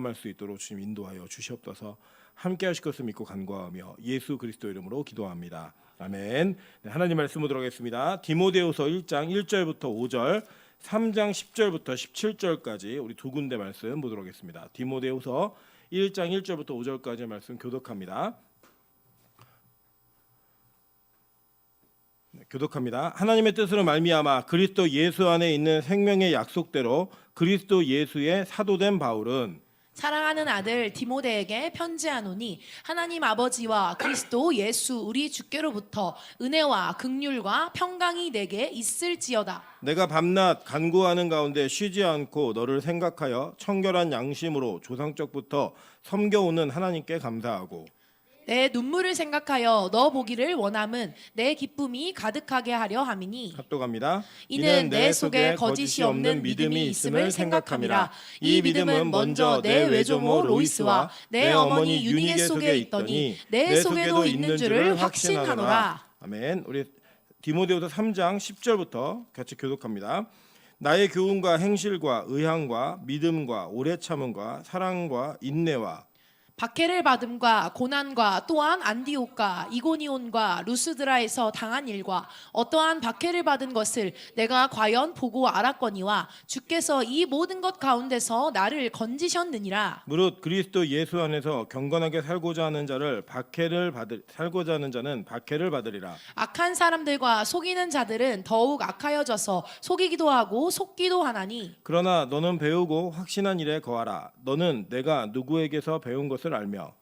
할 수 있도록 주님 인도하여 주시옵소서. 함께 하실 것을 믿고 간구하며 예수 그리스도 이름으로 기도합니다. 아멘. 네, 하나님 말씀 보도록 하겠습니다. 디모데후서 1장 1절부터 5절, 3장 10절부터 17절까지 우리 두 군데 말씀 보도록 하겠습니다. 디모데후서 1장 1절부터 5절까지 말씀 교독합니다. 교독합니다. 하나님의 뜻으로 말미암아 그리스도 예수 안에 있는 생명의 약속대로 그리스도 예수의 사도된 바울은 사랑하는 아들 디모데에게 편지하노니 하나님 아버지와 그리스도 예수 우리 주께로부터 은혜와 긍휼과 평강이 내게 있을지어다. 내가 밤낮 간구하는 가운데 쉬지 않고 너를 생각하여 청결한 양심으로 조상적부터 섬겨오는 하나님께 감사하고 내 눈물을 생각하여 너 보기를 원함은 내 기쁨이 가득하게 하려 함이니 합독합니다. 이는 내 속에 거짓이 없는 믿음이 있음을 생각함이라. 이 믿음은 먼저 내 외조모 로이스와 내 어머니 유니게 속에 있더니 내 속에도 있는 줄을 확신하노라. 아멘. 우리 디모데후서 3장 10절부터 같이 교독합니다. 나의 교훈과 행실과 의향과 믿음과 오래 참음과 사랑과 인내와 박해를 받음과 고난과 또한 안디옥과 이고니온과 루스드라에서 당한 일과 어떠한 박해를 받은 것을 내가 과연 보고 알았거니와 주께서 이 모든 것 가운데서 나를 건지셨느니라. 무릇 그리스도 예수 안에서 경건하게 살고자 하는 자는 박해를 받으리라. 악한 사람들과 속이는 자들은 더욱 악하여져서 속이기도 하고 속기도 하나니 그러나 너는 배우고 확신한 일에 거하라. 너는 내가 누구에게서 배운 것을 알며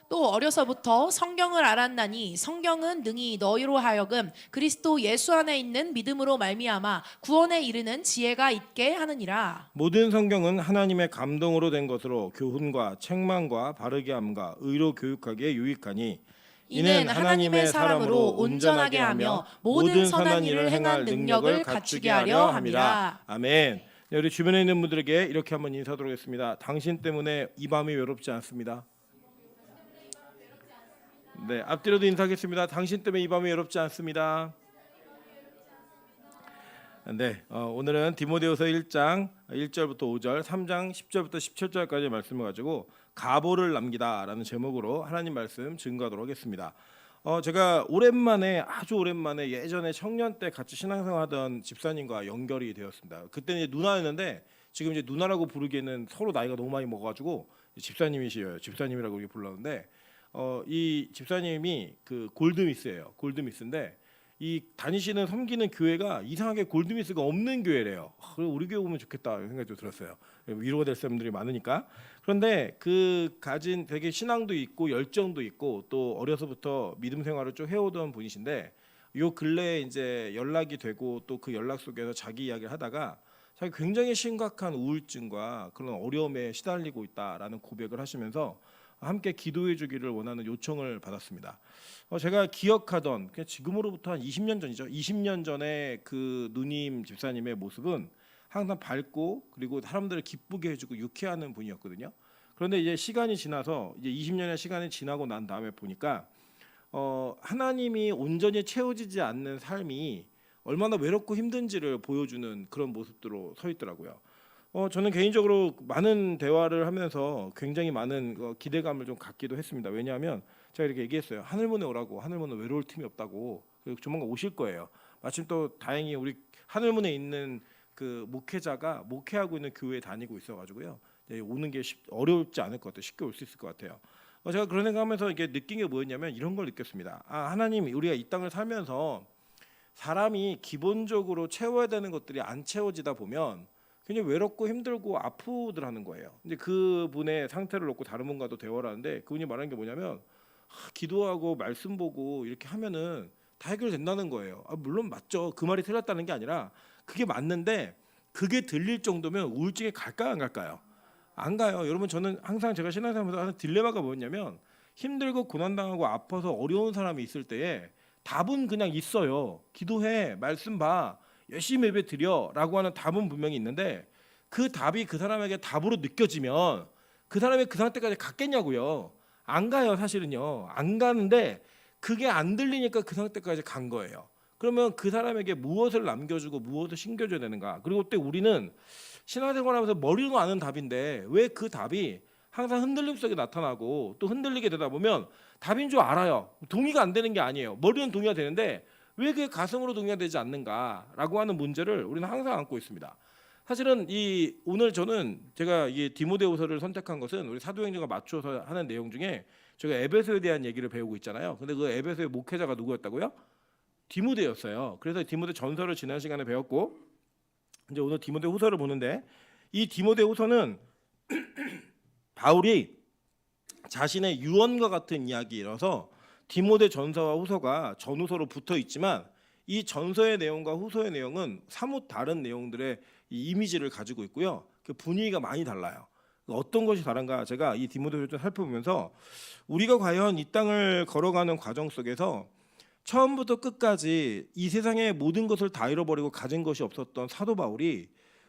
또 어려서부터 성경을 알았나니 성경은 능히 너희로 하여금 그리스도 예수 안에 있는 믿음으로 말미암아 구원에 이르는 지혜가 있게 하느니라. 모든 성경은 하나님의 감동으로 된 것으로 교훈과 책망과 바르게 함과 의로 교육하기에 유익하니 이는 하나님의 사람으로 온전하게 하며 모든 선한 일을 행할 능력을 갖추게 하려 함이라. 아멘. 네, 우리 주변에 있는 분들에게 이렇게 한번 인사드리도록 하겠습니다. 당신 때문에 이 밤이 외롭지 않습니다. 네, 앞뒤로도 인사하겠습니다. 당신 때문에 이 밤이 외롭지 않습니다. 네, 오늘은 디모데후서 1장 1절부터 5절, 3장 10절부터 17절까지 말씀을 가지고 가보를 남기다라는 제목으로 하나님 말씀 증거하도록 하겠습니다. 제가 아주 오랜만에 예전에 청년 때 같이 신앙생활하던 집사님과 연결이 되었습니다. 그때는 이제 누나였는데 지금 이제 누나라고 부르기에는 서로 나이가 너무 많이 먹어가지고 집사님이시여요. 집사님이라고 이렇게 불렀는데 이 집사님이 그 골드미스예요. 골드미스인데 이 다니시는 섬기는 교회가 이상하게 골드미스가 없는 교회래요. 그래 우리 교회 오면 좋겠다 이런 생각이 좀 들었어요. 위로가 될 사람들이 많으니까. 그런데 그 가진 되게 신앙도 있고 열정도 있고 또 어려서부터 믿음 생활을 쭉 해오던 분이신데 요 근래에 이제 연락이 되고 또 그 연락 속에서 자기 이야기를 하다가 자기 굉장히 심각한 우울증과 그런 어려움에 시달리고 있다라는 고백을 하시면서 함께 기도해 주기를 원하는 요청을 받았습니다. 제가 기억하던 지금으로부터 한 20년 전이죠. 20년 전에 그 누님 집사님의 모습은 항상 밝고 그리고 사람들을 기쁘게 해주고 유쾌하는 분이었거든요. 그런데 이제 시간이 지나서 이제 20년의 시간이 지나고 난 다음에 보니까 하나님이 온전히 채워지지 않는 삶이 얼마나 외롭고 힘든지를 보여주는 그런 모습으로 서 있더라고요. 저는 개인적으로 많은 대화를 하면서 굉장히 많은 기대감을 좀 갖기도 했습니다. 왜냐하면 제가 이렇게 얘기했어요. 하늘문에 오라고. 하늘문은 외로울 틈이 없다고. 그리고 조만간 오실 거예요. 마침 또 다행히 우리 하늘문에 있는 그 목회자가 목회하고 있는 교회에 다니고 있어가지고요. 오는 게 어렵지 않을 것 같아요. 쉽게 올 수 있을 것 같아요. 제가 그런 생각하면서 이게 느낀 게 뭐였냐면 이런 걸 느꼈습니다. 하나님 우리가 이 땅을 살면서 사람이 기본적으로 채워야 되는 것들이 안 채워지다 보면 굉장히 외롭고 힘들고 아프더라는 거예요. 근데 그분의 상태를 놓고 다른 분과도 대화를 하는데 그분이 말하는 게 뭐냐면 기도하고 말씀 보고 이렇게 하면은 다 해결된다는 거예요. 물론 맞죠. 그 말이 틀렸다는 게 아니라 그게 맞는데 그게 들릴 정도면 우울증에 갈까요 안 갈까요? 안 가요. 여러분 저는 항상 제가 신앙생활에서 하는 딜레마가 뭐였냐면 힘들고 고난당하고 아파서 어려운 사람이 있을 때에 답은 그냥 있어요. 기도해, 말씀 봐, 열심히 예배 드려라고 하는 답은 분명히 있는데 그 답이 그 사람에게 답으로 느껴지면 그 사람이 그 상태까지 갔겠냐고요. 안 가요. 사실은요. 안 가는데 그게 안 들리니까 그 상태까지 간 거예요. 그러면 그 사람에게 무엇을 남겨주고 무엇을 심겨줘야 되는가. 그리고 또 우리는 신앙생활하면서 머리로 아는 답인데 왜 그 답이 항상 흔들림 속에 나타나고 또 흔들리게 되다 보면 답인 줄 알아요. 동의가 안 되는 게 아니에요. 머리는 동의가 되는데 왜 그게 가슴으로 동의가 되지 않는가라고 하는 문제를 우리는 항상 안고 있습니다. 사실은 이 오늘 저는 제가 이 디모데후서를 선택한 것은 우리 사도행전과 맞춰서 하는 내용 중에 제가 에베소에 대한 얘기를 배우고 있잖아요. 근데 그 에베소의 목회자가 누구였다고요? 디모데였어요. 그래서 디모데 전서를 지난 시간에 배웠고 이제 오늘 디모데후서를 보는데 이 디모데후서는 바울이 자신의 유언과 같은 이야기라서 디모데 전서와 후서가 전후서로 붙어 있지만 이 전서의 내용과 후서의 내용은 사뭇 다른 내용들의 이 이미지를 가지고 있고요. 그 분위기가 많이 달라요. 어떤 것이 다른가 제가 이 디모데후서를 좀 살펴보면서 우리가 과연 이 땅을 걸어가는 과정 속에서 처음부터 끝까지 이 세상의 모든 것을 다 잃어버리고 가진 것이 없었던 사도 바울이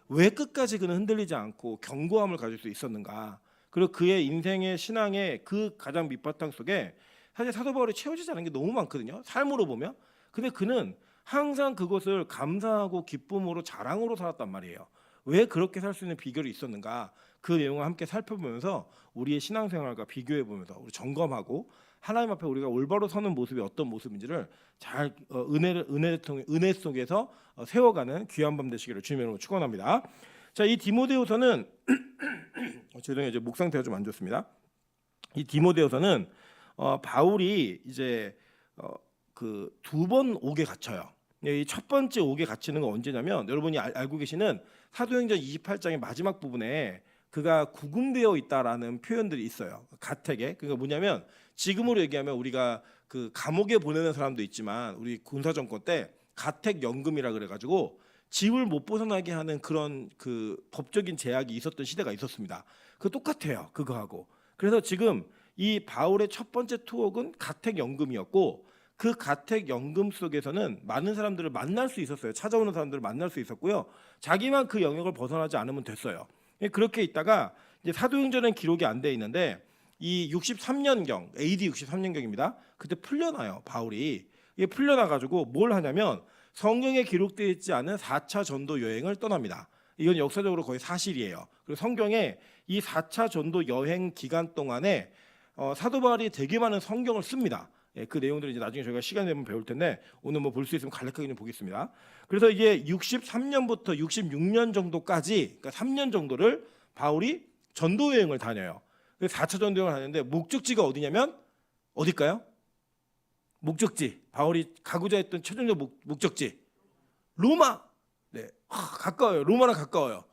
왜 끝까지 그는 흔들리지 않고 견고함을 가질 수 있었는가? 그리고 그의 인생의 신앙의 그 가장 밑바탕 속에 사실 사도 바울이 채워지지 않은 게 너무 많거든요. 삶으로 보면. 근데 그는 항상 그것을 감사하고 기쁨으로 자랑으로 살았단 말이에요. 왜 그렇게 살 수 있는 비결이 있었는가? 그 내용을 함께 살펴보면서 우리의 신앙생활과 비교해 보면서 우리 점검하고 하나님 앞에 우리가 올바로 서는 모습이 어떤 모습인지를 잘 은혜 속에서 세워가는 귀한 밤 되시기를 주님으로 축원합니다. 자, 이 디모데후서는 죄송해요, 이제 목 상태가 좀 안 좋습니다. 이 디모데후서는 바울이 이제 그 두 번 옥에 갇혀요. 이 첫 번째 옥에 갇히는 건 언제냐면 여러분이 알고 계시는 사도행전 28장의 마지막 부분에 그가 구금되어 있다라는 표현들이 있어요. 가택에. 그러니까 뭐냐면 지금으로 얘기하면 우리가 그 감옥에 보내는 사람도 있지만 우리 군사정권 때 가택연금이라 그래가지고 집을 못 벗어나게 하는 그런 그 법적인 제약이 있었던 시대가 있었습니다. 그 똑같아요. 그거하고. 그래서 지금 이 바울의 첫 번째 투옥은 가택연금이었고 그 가택연금 속에서는 많은 사람들을 만날 수 있었어요. 찾아오는 사람들을 만날 수 있었고요. 자기만 그 영역을 벗어나지 않으면 됐어요. 그렇게 있다가 이제 사도행전은 기록이 안 돼 있는데 이 63년경 AD 63년경입니다. 그때 풀려나요. 바울이. 이게 풀려나 가지고 뭘 하냐면 성경에 기록되어 있지 않은 4차 전도 여행을 떠납니다. 이건 역사적으로 거의 사실이에요. 그리고 성경에 이 4차 전도 여행 기간 동안에 사도 바울이 되게 많은 성경을 씁니다. 그 내용들을 이제 나중에 저희가 시간 되면 배울 텐데 오늘 뭐 볼 수 있으면 간략하게 좀 보겠습니다. 그래서 이게 63년부터 66년 정도까지 그러니까 3년 정도를 바울이 전도 여행을 다녀요. 4차 전도 여행을 하는데 목적지가 어디냐면 어딜까요? 목적지. 바울이 가고자 했던 최종적 목적지. 로마. 네. 가까워요. 로마랑 가까워요.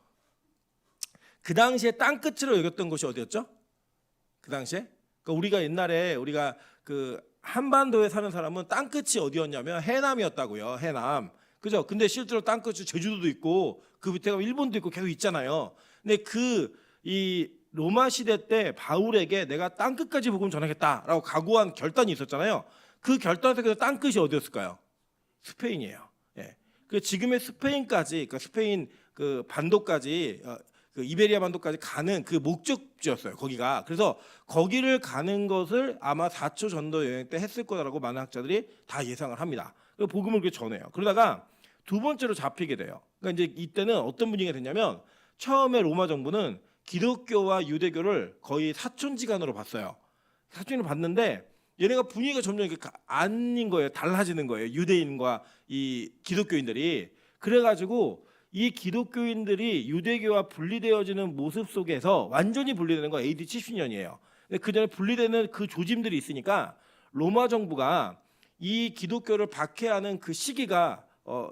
그 당시에 땅 끝으로 여겼던 곳이 어디였죠? 그 당시에? 그러니까 우리가 옛날에 우리가 그 한반도에 사는 사람은 땅 끝이 어디였냐면 해남이었다고요. 해남. 그죠? 근데 실제로 땅 끝이 제주도도 있고 그 밑에 가면 일본도 있고 계속 있잖아요. 근데 이 로마 시대 때 바울에게 내가 땅 끝까지 복음 전하겠다라고 각오한 결단이 있었잖아요. 그 결단 속에서 땅 끝이 어디였을까요? 스페인이에요. 예. 그 지금의 스페인까지, 그러니까 스페인 그 반도까지, 그 이베리아 반도까지 가는 그 목적지였어요. 거기가. 그래서 거기를 가는 것을 아마 4초 전도 여행 때 했을 거라고 많은 학자들이 다 예상을 합니다. 그래서 복음을 그렇게 전해요. 그러다가 두 번째로 잡히게 돼요. 그러니까 이제 이때는 어떤 분위기가 됐냐면 처음에 로마 정부는 기독교와 유대교를 거의 사촌지간으로 봤어요. 사촌으로 봤는데 얘네가 분위기가 점점 이렇게 아닌 거예요. 달라지는 거예요. 유대인과 이 기독교인들이. 그래가지고 이 기독교인들이 유대교와 분리되어지는 모습 속에서 완전히 분리되는 건 AD 70년이에요. 그 전에 분리되는 그 조짐들이 있으니까 로마 정부가 이 기독교를 박해하는 그 시기가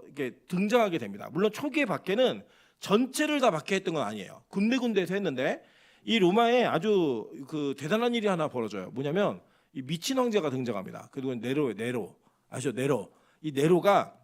이게 등장하게 됩니다. 물론 초기의 박해는 전체를 다 박해했던 건 아니에요. 군데군데에서 했는데 이 로마에 아주 그 대단한 일이 하나 벌어져요. 뭐냐면 이 미친 황제가 등장합니다. 그리고 네로 아시죠? 네로. 이 네로가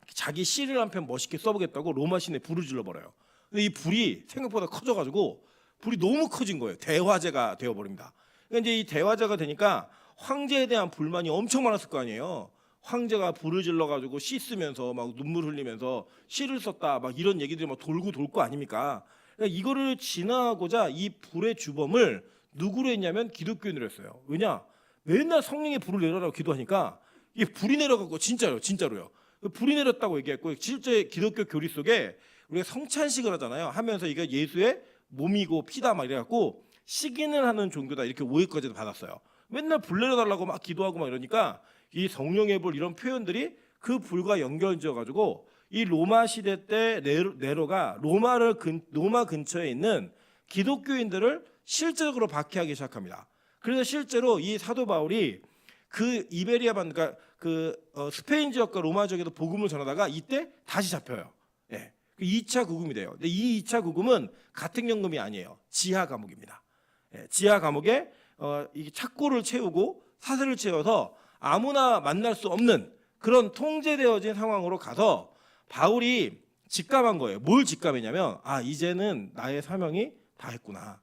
자기 시를 한 편 멋있게 써보겠다고 로마 시내에 불을 질러버려요. 근데 이 불이 생각보다 커져가지고 불이 너무 커진 거예요. 대화재가 되어버립니다. 그러니까 이제 이 대화재가 되니까 황제에 대한 불만이 엄청 많았을 거 아니에요. 황제가 불을 질러가지고 시 쓰면서 막 눈물 흘리면서 시를 썼다 막 이런 얘기들이 막 돌고 돌 거 아닙니까? 그러니까 이거를 진화하고자 이 불의 주범을 누구로 했냐면 기독교인으로 했어요. 왜냐? 맨날 성령의 불을 내려라고 기도하니까 이게 불이 내려가고 진짜로요. 불이 내렸다고 얘기했고 실제 기독교 교리 속에 우리가 성찬식을 하잖아요. 하면서 이게 예수의 몸이고 피다 막 이래갖고 시기는 하는 종교다 이렇게 오해까지도 받았어요. 맨날 불 내려달라고 막 기도하고 막 이러니까 이 성령의 불 이런 표현들이 그 불과 연결지어 가지고 이 로마 시대 때 네로가 로마 근처에 있는 기독교인들을 실제적으로 박해하기 시작합니다. 그래서 실제로 이 사도 바울이 그 이베리아 반 그러니까 스페인 지역과 로마 지역에도 복음을 전하다가 이때 다시 잡혀요. 예. 2차 구금이 돼요. 근데 이 2차 구금은 같은 연금이 아니에요. 지하 감옥입니다. 예. 지하 감옥에 이 착고를 채우고 사슬을 채워서 아무나 만날 수 없는 그런 통제되어진 상황으로 가서 바울이 직감한 거예요. 뭘 직감했냐면 이제는 나의 사명이 다 했구나.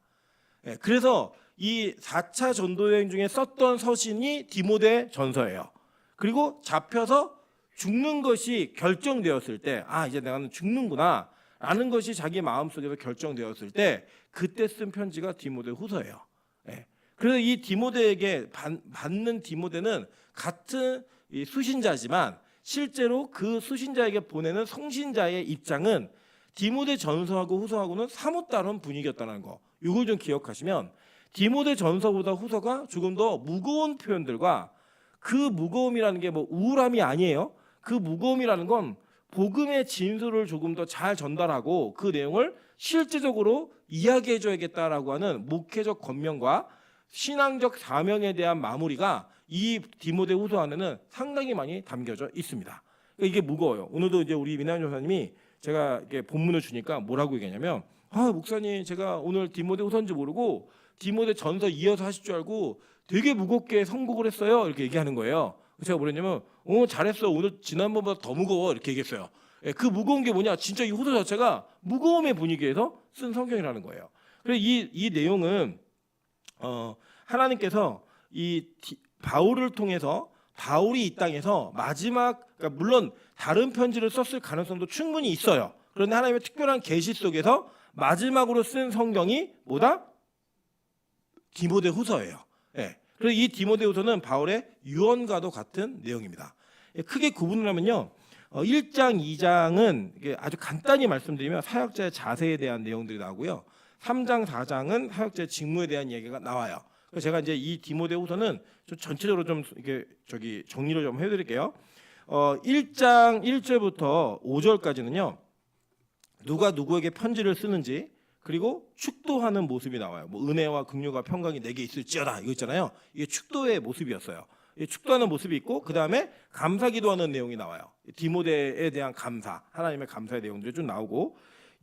예. 그래서 이 4차 전도 여행 중에 썼던 서신이 디모데 전서예요. 그리고 잡혀서 죽는 것이 결정되었을 때 이제 내가 죽는구나 라는 것이 자기 마음속에서 결정되었을 때 그때 쓴 편지가 디모데 후서예요. 예. 그래서 이 디모데에게 받는 디모데는 같은 이 수신자지만 실제로 그 수신자에게 보내는 성신자의 입장은 디모데 전서하고 후서하고는 사뭇 다른 분위기였다는 거. 이걸 좀 기억하시면 디모데 전서보다 후서가 조금 더 무거운 표현들과 그 무거움이라는 게 뭐 우울함이 아니에요. 그 무거움이라는 건 복음의 진술을 조금 더 잘 전달하고 그 내용을 실제적으로 이야기해줘야겠다라고 하는 목회적 권면과 신앙적 사명에 대한 마무리가 이 디모데 후서 안에는 상당히 많이 담겨져 있습니다. 이게 무거워요. 오늘도 이제 우리 민하연 교사님이 제가 이렇게 본문을 주니까 뭐라고 얘기하냐면 목사님 제가 오늘 디모데 후서인지 모르고 디모데 전서 이어서 하실 줄 알고 되게 무겁게 선곡을 했어요. 이렇게 얘기하는 거예요. 제가 뭐랬냐면 잘했어. 오늘 지난번보다 더 무거워. 이렇게 얘기했어요. 예, 그 무거운 게 뭐냐? 진짜 이 후서 자체가 무거움의 분위기에서 쓴 성경이라는 거예요. 그래서 이 내용은 하나님께서 바울을 통해서 바울이 이 땅에서 마지막 그러니까 물론 다른 편지를 썼을 가능성도 충분히 있어요. 그런데 하나님의 특별한 계시 속에서 마지막으로 쓴 성경이 뭐다? 디모데 후서예요. 예. 그래서 이 디모데 후서는 바울의 유언과도 같은 내용입니다. 예, 크게 구분을 하면요. 1장, 2장은 아주 간단히 말씀드리면 사역자의 자세에 대한 내용들이 나오고요. 3장, 4장은 사역자의 직무에 대한 얘기가 나와요. 그래서 제가 이제 이 디모데 후서는 좀 전체적으로 좀 이렇게 정리를 좀 해드릴게요. 1장 1절부터 5절까지는요. 누가 누구에게 편지를 쓰는지 그리고 축도하는 모습이 나와요. 뭐 은혜와 긍휼과 평강이 내게 있을지어다 이거 있잖아요. 이게 축도의 모습이었어요. 축도하는 모습이 있고 그 다음에 감사기도하는 내용이 나와요. 디모데에 대한 감사, 하나님의 감사의 내용들이 좀 나오고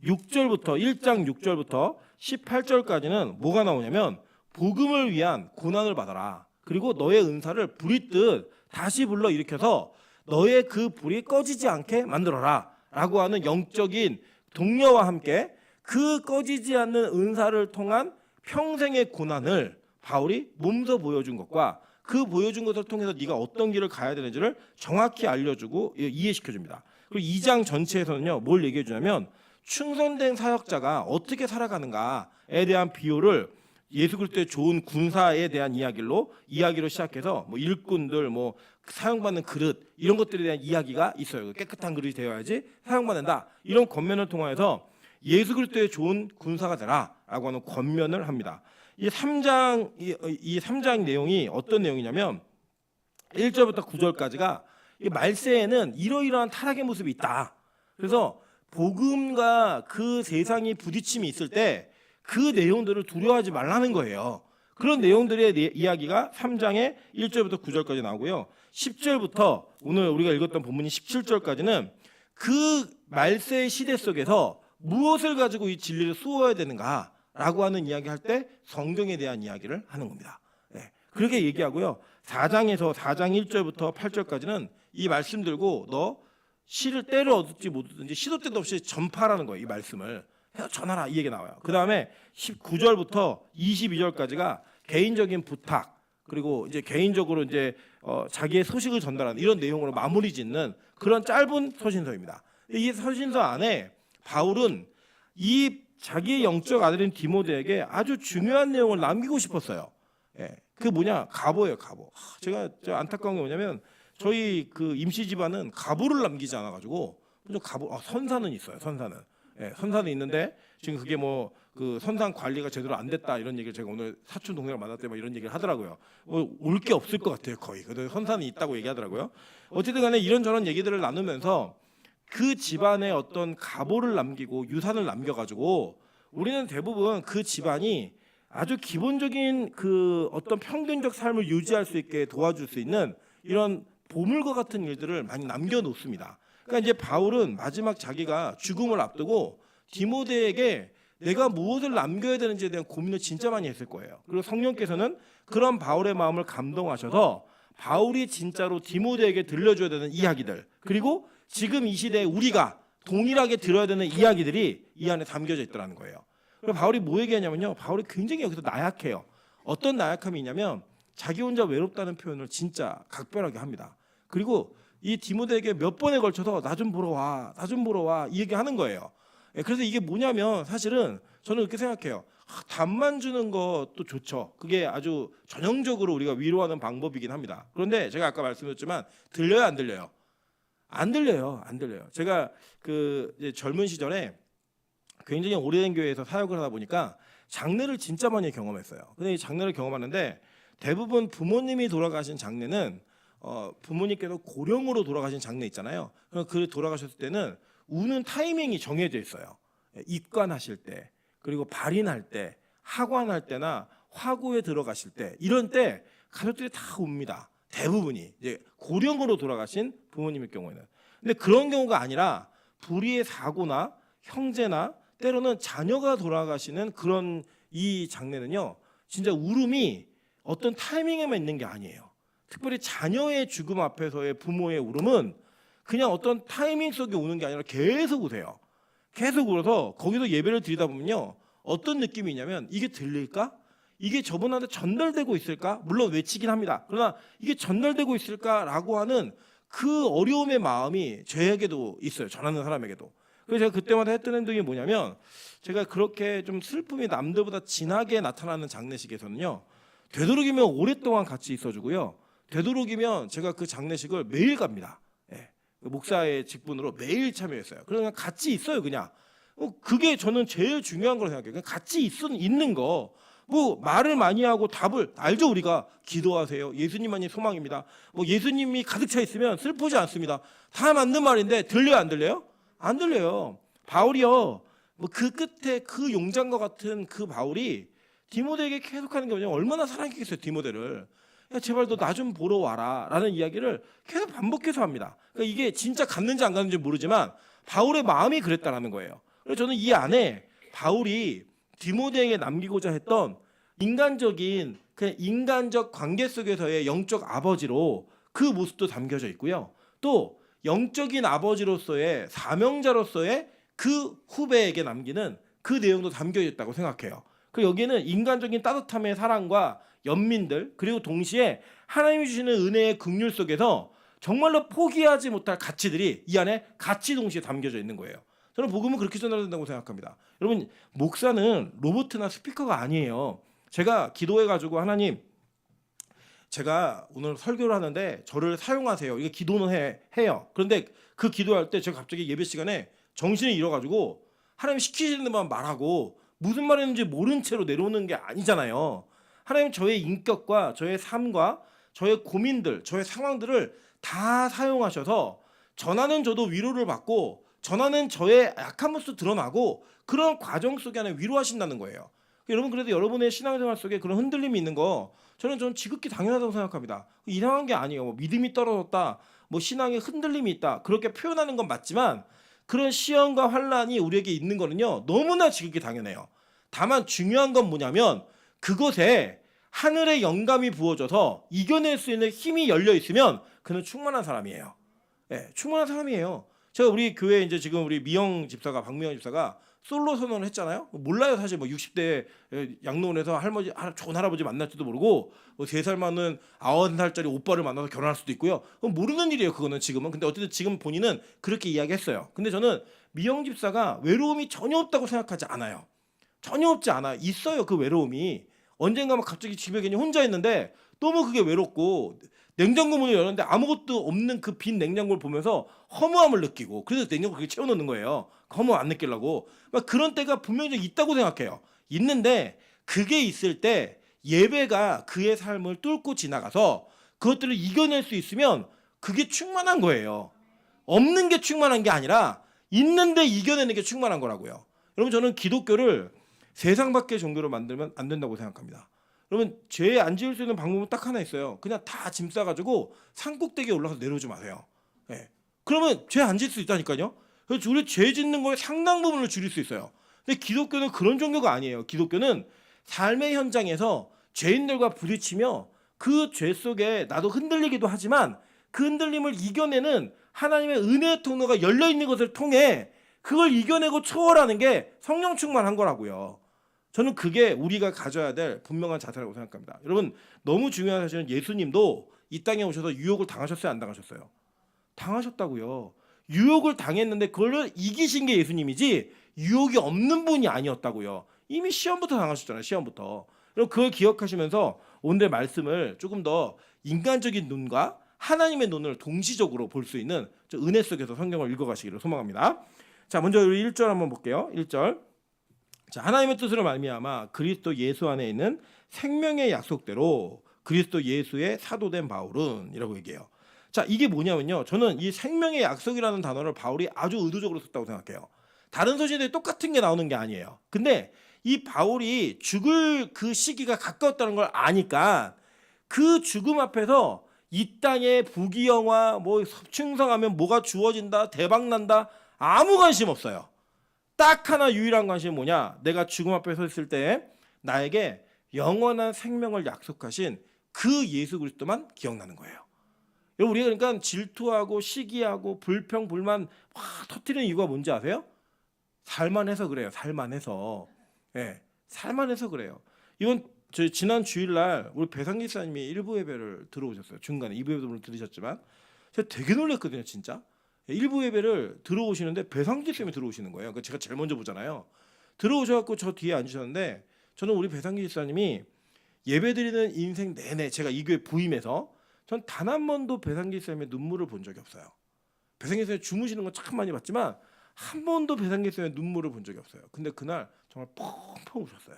1장 6절부터 18절까지는 뭐가 나오냐면 복음을 위한 고난을 받아라. 그리고 너의 은사를 부릿듯 다시 불러 일으켜서 너의 그 불이 꺼지지 않게 만들어라 라고 하는 영적인 동료와 함께 그 꺼지지 않는 은사를 통한 평생의 고난을 바울이 몸소 보여준 것과 그 보여준 것을 통해서 네가 어떤 길을 가야 되는지를 정확히 알려주고 이해시켜줍니다. 그리고 2장 전체에서는요 뭘 얘기해 주냐면 충성된 사역자가 어떻게 살아가는가에 대한 비유를 예수 그리스도의 좋은 군사에 대한 이야기로 시작해서 뭐 일꾼들 뭐 사용받는 그릇 이런 것들에 대한 이야기가 있어요. 깨끗한 그릇이 되어야지 사용받는다. 이런 권면을 통해서 예수 그리스도의 좋은 군사가 되라라고 하는 권면을 합니다. 이 3장 내용이 어떤 내용이냐면 1절부터 9절까지가 이 말세에는 이러이러한 타락의 모습이 있다. 그래서 복음과 그 세상이 부딪힘이 있을 때 그 내용들을 두려워하지 말라는 거예요. 그런 내용들의 이야기가 3장의 1절부터 9절까지 나오고요. 10절부터 오늘 우리가 읽었던 본문이 17절까지는 그 말세의 시대 속에서 무엇을 가지고 이 진리를 쏘아야 되는가라고 하는 이야기할 때 성경에 대한 이야기를 하는 겁니다. 네. 그렇게 얘기하고요. 4장 1절부터 8절까지는 이 말씀 들고 너 시를 때를 얻을지 못 얻든지 시도 때도 없이 전파라는 거예요. 이 말씀을 전하라 이 얘기 나와요. 그 다음에 19절부터 22절까지가 개인적인 부탁 그리고 이제 개인적으로 이제 자기의 소식을 전달하는 이런 내용으로 마무리 짓는 그런 짧은 서신서입니다. 이 서신서 안에 바울은 이 자기의 영적 아들인 디모데에게 아주 중요한 내용을 남기고 싶었어요. 예, 그 뭐냐 가보예요, 가보. 제가 안타까운 게 뭐냐면 저희 그 임시 집안은 가보를 남기지 않아가지고 가보 선사는 있어요, 선사는. 예, 선사는 있는데 지금 그게 뭐 그 선상 관리가 제대로 안 됐다 이런 얘기를 제가 오늘 사촌 동생을 만났을 때 막 이런 얘기를 하더라고요. 올 게 없을 것 같아요 거의. 그래도 선산이 있다고 얘기하더라고요. 어쨌든간에 이런저런 얘기들을 나누면서 그 집안에 어떤 가보를 남기고 유산을 남겨가지고 우리는 대부분 그 집안이 아주 기본적인 그 어떤 평균적 삶을 유지할 수 있게 도와줄 수 있는 이런 보물과 같은 일들을 많이 남겨놓습니다. 그러니까 이제 바울은 마지막 자기가 죽음을 앞두고 디모데에게 내가 무엇을 남겨야 되는지에 대한 고민을 진짜 많이 했을 거예요. 그리고 성령께서는 그런 바울의 마음을 감동하셔서 바울이 진짜로 디모데에게 들려줘야 되는 이야기들, 그리고 지금 이 시대에 우리가 동일하게 들어야 되는 이야기들이 이 안에 담겨져 있더라는 거예요. 그리고 바울이 뭐 얘기하냐면요, 바울이 굉장히 여기서 나약해요. 어떤 나약함이 있냐면 자기 혼자 외롭다는 표현을 진짜 각별하게 합니다. 그리고 이 디모데에게 몇 번에 걸쳐서 나 좀 보러 와, 나 좀 보러 와, 이 얘기하는 거예요. 그래서 이게 뭐냐면 사실은 저는 이렇게 생각해요. 답만 주는 것도 좋죠. 그게 아주 전형적으로 우리가 위로하는 방법이긴 합니다. 그런데 제가 아까 말씀드렸지만 들려요, 안 들려요? 안 들려요, 안 들려요. 제가 그 이제 젊은 시절에 굉장히 오래된 교회에서 사역을 하다 보니까 장례를 진짜 많이 경험했어요. 근데 이 장례를 경험하는데 대부분 부모님이 돌아가신 장례는 부모님께서 고령으로 돌아가신 장례 있잖아요. 그 돌아가셨을 때는 우는 타이밍이 정해져 있어요. 입관하실 때, 그리고 발인할 때, 하관할 때나 화구에 들어가실 때, 이런 때 가족들이 다 웁니다. 대부분이 이제 고령으로 돌아가신 부모님의 경우에는. 근데 그런 경우가 아니라 불의의 사고나 형제나 때로는 자녀가 돌아가시는 그런 이 장례는요, 진짜 울음이 어떤 타이밍에만 있는 게 아니에요. 특별히 자녀의 죽음 앞에서의 부모의 울음은 그냥 어떤 타이밍 속에 우는 게 아니라 계속 우세요. 계속 울어서 거기서 예배를 드리다 보면요, 어떤 느낌이 있냐면 이게 들릴까? 이게 저분한테 전달되고 있을까? 물론 외치긴 합니다. 그러나 이게 전달되고 있을까라고 하는 그 어려움의 마음이 저에게도 있어요. 전하는 사람에게도. 그래서 제가 그때마다 했던 행동이 뭐냐면, 제가 그렇게 좀 슬픔이 남들보다 진하게 나타나는 장례식에서는요, 되도록이면 오랫동안 같이 있어주고요, 되도록이면 제가 그 장례식을 매일 갑니다. 목사의 직분으로 매일 참여했어요. 그냥 같이 있어요, 그냥. 그게 저는 제일 중요한 거라고 생각해요. 그냥 같이 있는 거. 뭐 말을 많이 하고 답을 알죠. 우리가 기도하세요. 예수님만이 소망입니다. 뭐 예수님이 가득 차 있으면 슬프지 않습니다. 다 맞는 말인데 들려요, 안 들려요? 안 들려요. 바울이요, 뭐 그 끝에 그 용장과 같은 그 바울이 디모데에게 계속하는 게 뭐냐면 얼마나 사랑했겠어요, 디모데를. 야, 제발 너 나 좀 보러 와라 라는 이야기를 계속 반복해서 합니다. 그러니까 이게 진짜 갔는지 안 갔는지 모르지만 바울의 마음이 그랬다라는 거예요. 그래서 저는 이 안에 바울이 디모데에게 남기고자 했던 인간적인, 그냥 인간적 관계 속에서의 영적 아버지로 그 모습도 담겨져 있고요, 또 영적인 아버지로서의 사명자로서의 그 후배에게 남기는 그 내용도 담겨져 있다고 생각해요. 그 여기에는 인간적인 따뜻함의 사랑과 연민들, 그리고 동시에 하나님이 주시는 은혜의 긍휼 속에서 정말로 포기하지 못할 가치들이 이 안에 같이 동시에 담겨져 있는 거예요. 저는 복음은 그렇게 전달된다고 생각합니다. 여러분, 목사는 로봇이나 스피커가 아니에요. 제가 기도해가지고 하나님, 제가 오늘 설교를 하는데 저를 사용하세요, 이게 기도는 해요. 그런데 그 기도할 때 제가 갑자기 예배 시간에 정신을 잃어가지고 하나님 시키시는 데만 말하고 무슨 말했는지 모른 채로 내려오는 게 아니잖아요. 하나님, 저의 인격과 저의 삶과 저의 고민들, 저의 상황들을 다 사용하셔서 전하는 저도 위로를 받고 전하는 저의 약한 모습도 드러나고 그런 과정 속에 안에 위로하신다는 거예요. 여러분, 그래도 여러분의 신앙생활 속에 그런 흔들림이 있는 거 저는 지극히 당연하다고 생각합니다. 이상한 게 아니에요. 뭐 믿음이 떨어졌다, 뭐 신앙에 흔들림이 있다, 그렇게 표현하는 건 맞지만 그런 시험과 환란이 우리에게 있는 거는요, 너무나 지극히 당연해요. 다만 중요한 건 뭐냐면 그것에 하늘의 영감이 부어져서 이겨낼 수 있는 힘이 열려 있으면 그는 충만한 사람이에요. 충만한 사람이에요. 제가 우리 교회 이제 지금 우리 미영 집사가, 박미영 집사가 솔로 선언을 했잖아요. 몰라요, 사실. 뭐 60대 양로원에서 할머니, 좋은 할아버지 만날지도 모르고, 뭐 3살 많은 90살짜리 오빠를 만나서 결혼할 수도 있고요. 모르는 일이에요, 그거는 지금은. 근데 어쨌든 지금 본인은 그렇게 이야기했어요. 근데 저는 미영 집사가 외로움이 전혀 없다고 생각하지 않아요. 전혀 없지 않아. 있어요, 그 외로움이. 언젠가 막 갑자기 집에 괜히 혼자 있는데 너무 그게 외롭고 냉장고 문을 열었는데 아무것도 없는 그 빈 냉장고를 보면서 허무함을 느끼고 그래서 냉장고 그렇게 채워놓는 거예요. 허무 안 느끼려고. 막 그런 때가 분명히 있다고 생각해요. 있는데 그게 있을 때 예배가 그의 삶을 뚫고 지나가서 그것들을 이겨낼 수 있으면 그게 충만한 거예요. 없는 게 충만한 게 아니라 있는데 이겨내는 게 충만한 거라고요. 여러분 저는 기독교를 세상 밖의 종교로 만들면 안 된다고 생각합니다. 여러분 죄 안 지을 수 있는 방법은 딱 하나 있어요. 그냥 다 짐 싸가지고 산꼭대기에 올라가서 내려오지 마세요. 예. 그러면 죄 안 지을 수 있다니까요. 그래서 우리 죄 짓는 거에 상당 부분을 줄일 수 있어요. 근데 기독교는 그런 종교가 아니에요. 기독교는 삶의 현장에서 죄인들과 부딪히며 그 죄 속에 나도 흔들리기도 하지만 그 흔들림을 이겨내는 하나님의 은혜의 통로가 열려있는 것을 통해 그걸 이겨내고 초월하는 게 성령 충만한 거라고요. 저는 그게 우리가 가져야 될 분명한 자세라고 생각합니다. 여러분 너무 중요한 사실은 예수님도 이 땅에 오셔서 유혹을 당하셨어요? 안 당하셨어요? 당하셨다고요. 유혹을 당했는데 그걸 이기신 게 예수님이지 유혹이 없는 분이 아니었다고요. 이미 시험부터 당하셨잖아요. 시험부터. 그럼 그걸 기억하시면서 오늘의 말씀을 조금 더 인간적인 눈과 하나님의 눈을 동시적으로 볼 수 있는 은혜 속에서 성경을 읽어가시기를 소망합니다. 자, 먼저 우리 1절 한번 볼게요. 1절. 자, 하나님의 뜻으로 말미암아 그리스도 예수 안에 있는 생명의 약속대로 그리스도 예수의 사도된 바울은 이라고 얘기해요. 자, 이게 뭐냐면요. 저는 이 생명의 약속이라는 단어를 바울이 아주 의도적으로 썼다고 생각해요. 다른 서신들이 똑같은 게 나오는 게 아니에요. 근데 이 바울이 죽을 그 시기가 가까웠다는 걸 아니까 그 죽음 앞에서 이 땅에 부귀영화 뭐 충성하면 뭐가 주어진다 대박 난다 아무 관심 없어요. 딱 하나 유일한 관심이 뭐냐? 내가 죽음 앞에 서 있을 때 나에게 영원한 생명을 약속하신 그 예수 그리스도만 기억나는 거예요. 여러분 우리가 그러니까 질투하고 시기하고 불평 불만 확 터뜨리는 이유가 뭔지 아세요? 살만해서 그래요. 살만해서. 예, 살만해서 그래요. 이번 저희 지난 주일날 우리 배상기 사님이 일부 예배를 들어오셨어요. 중간에 2부 예배도 들으셨지만 제가 되게 놀랐거든요. 진짜. 일부 예배를 들어오시는데 배상기 쌤이 들어오시는 거예요. 그러니까 제가 제일 먼저 보잖아요. 들어오셔갖고 저 뒤에 앉으셨는데 저는 우리 배상기 집사님이 예배드리는 인생 내내 제가 이 교회 부임해서 전 단 한 번도 배상기 쌤의 눈물을 본 적이 없어요. 배상기 쌤이 주무시는 건 참 많이 봤지만 한 번도 배상기 쌤의 눈물을 본 적이 없어요. 근데 그날 정말 펑펑 우셨어요.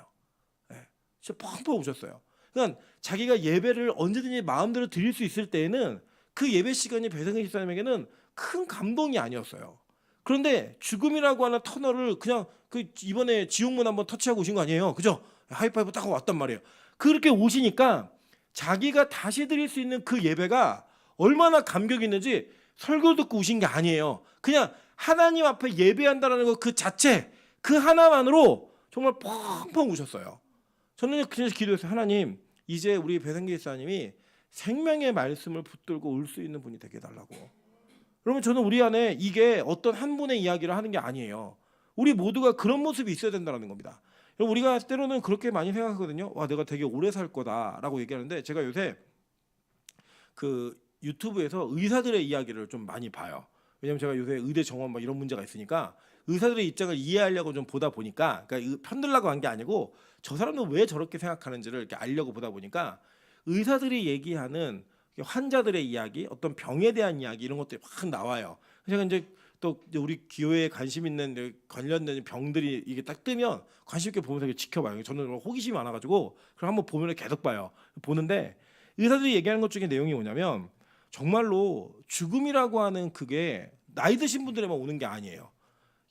네, 진짜 펑펑 우셨어요. 그러니까 자기가 예배를 언제든지 마음대로 드릴 수 있을 때에는 그 예배 시간이 배상기 집사님에게는 큰 감동이 아니었어요. 그런데 죽음이라고 하는 터널을 그냥 그 이번에 지옥문 한번 터치하고 오신 거 아니에요, 그죠? 하이파이브 딱 왔단 말이에요. 그렇게 오시니까 자기가 다시 드릴 수 있는 그 예배가 얼마나 감격이 있는지 설교 듣고 오신 게 아니에요. 그냥 하나님 앞에 예배한다는 것 그 자체 그 하나만으로 정말 펑펑 우셨어요. 저는 그냥 기도했어요. 하나님 이제 우리 배상기 집사님이 생명의 말씀을 붙들고 올 수 있는 분이 되게 해달라고. 그러면 저는 우리 안에 이게 어떤 한 분의 이야기를 하는 게 아니에요. 우리 모두가 그런 모습이 있어야 된다는 겁니다. 우리가 때로는 그렇게 많이 생각하거든요. 와, 내가 되게 오래 살 거다라고 얘기하는데 제가 요새 그 유튜브에서 의사들의 이야기를 좀 많이 봐요. 왜냐면 제가 요새 의대 정원 막 이런 문제가 있으니까 의사들의 입장을 이해하려고 좀 보다 보니까 그러니까 편들라고 한 게 아니고 저 사람은 왜 저렇게 생각하는지를 이렇게 알려고 보다 보니까 의사들이 얘기하는 환자들의 이야기, 어떤 병에 대한 이야기 이런 것들이 확 나와요. 제가 이제 또 우리 교회에 관심 있는 관련된 병들이 이게 딱 뜨면 관심 있게 보면서 이렇게 지켜봐요. 저는 호기심이 많아가지고 그럼 한번 보면 계속 봐요. 보는데 의사들이 얘기하는 것 중에 내용이 뭐냐면 정말로 죽음이라고 하는 그게 나이 드신 분들에만 오는 게 아니에요.